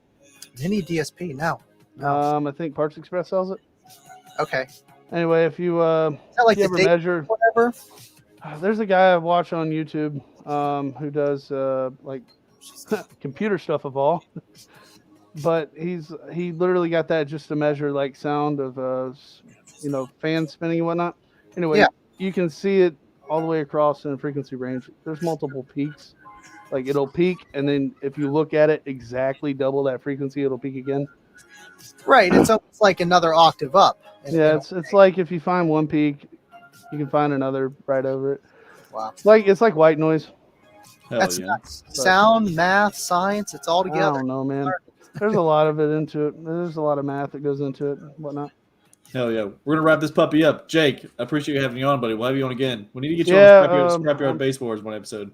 Mini DSP? No. I think Parts Express sells it. Okay. Anyway, if you like you ever measure, whatever. There's a guy I watch on YouTube who does like computer stuff of all, but he literally got that just to measure like sound of fans spinning and whatnot. Anyway, you can see it all the way across in a frequency range. There's multiple peaks. Like it'll peak, and then if you look at it exactly double that frequency, it'll peak again. Right, it's almost like another octave up. It's like if you find one peak, you can find another right over it. Wow. It's like white noise. That's nuts. Sound, math, science, it's all together. I don't know, man. There's a lot of it into it. There's a lot of math that goes into it and whatnot. Hell yeah. We're going to wrap this puppy up. Jake, I appreciate you having you on, buddy. We'll have you on again. We need to get you on Scrapyard Baseboards one episode.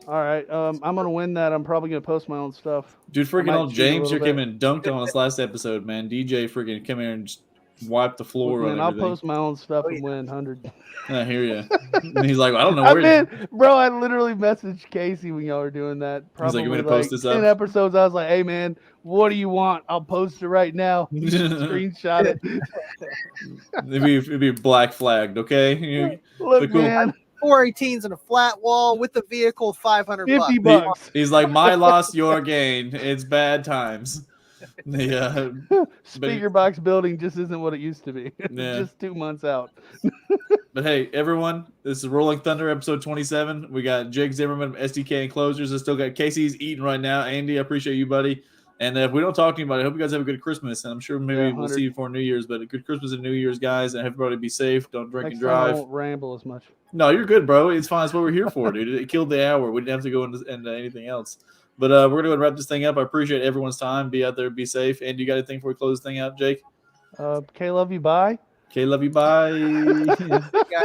All right. I'm going to win that. I'm probably going to post my own stuff. Dude, freaking old James here came in and dunked on us last episode, man. DJ freaking came here and just wiped the floor. Man, I'll post my own stuff and win 100. I hear you. And he's like, I don't know where. Bro, I literally messaged Casey when y'all were doing that. Probably he's like, you want to post this up? 10 episodes. I was like, hey, man, what do you want? I'll post it right now. Screenshot it. It'd be black flagged, okay? Look, man. 418s and a flat wall with the vehicle, $500. $50. He's like, my loss, your gain. It's bad times. Speaker box building just isn't what it used to be. Just 2 months out. But hey, everyone, this is Rolling Thunder episode 27. We got Jake Zimmerman of SDK Enclosures. I still got Casey's eating right now. Andy, I appreciate you, buddy. And if we don't talk to anybody, I hope you guys have a good Christmas. And I'm sure maybe we'll see you for New Year's. But a good Christmas and New Year's, guys. And everybody be safe. Don't drink and drive. I won't ramble as much. No, you're good, bro. It's fine. That's what we're here for, dude. It killed the hour. We didn't have to go into anything else. But we're going to go and wrap this thing up. I appreciate everyone's time. Be out there. Be safe. And you got anything before we close this thing out, Jake? K, love you. Bye. K, love you. Bye.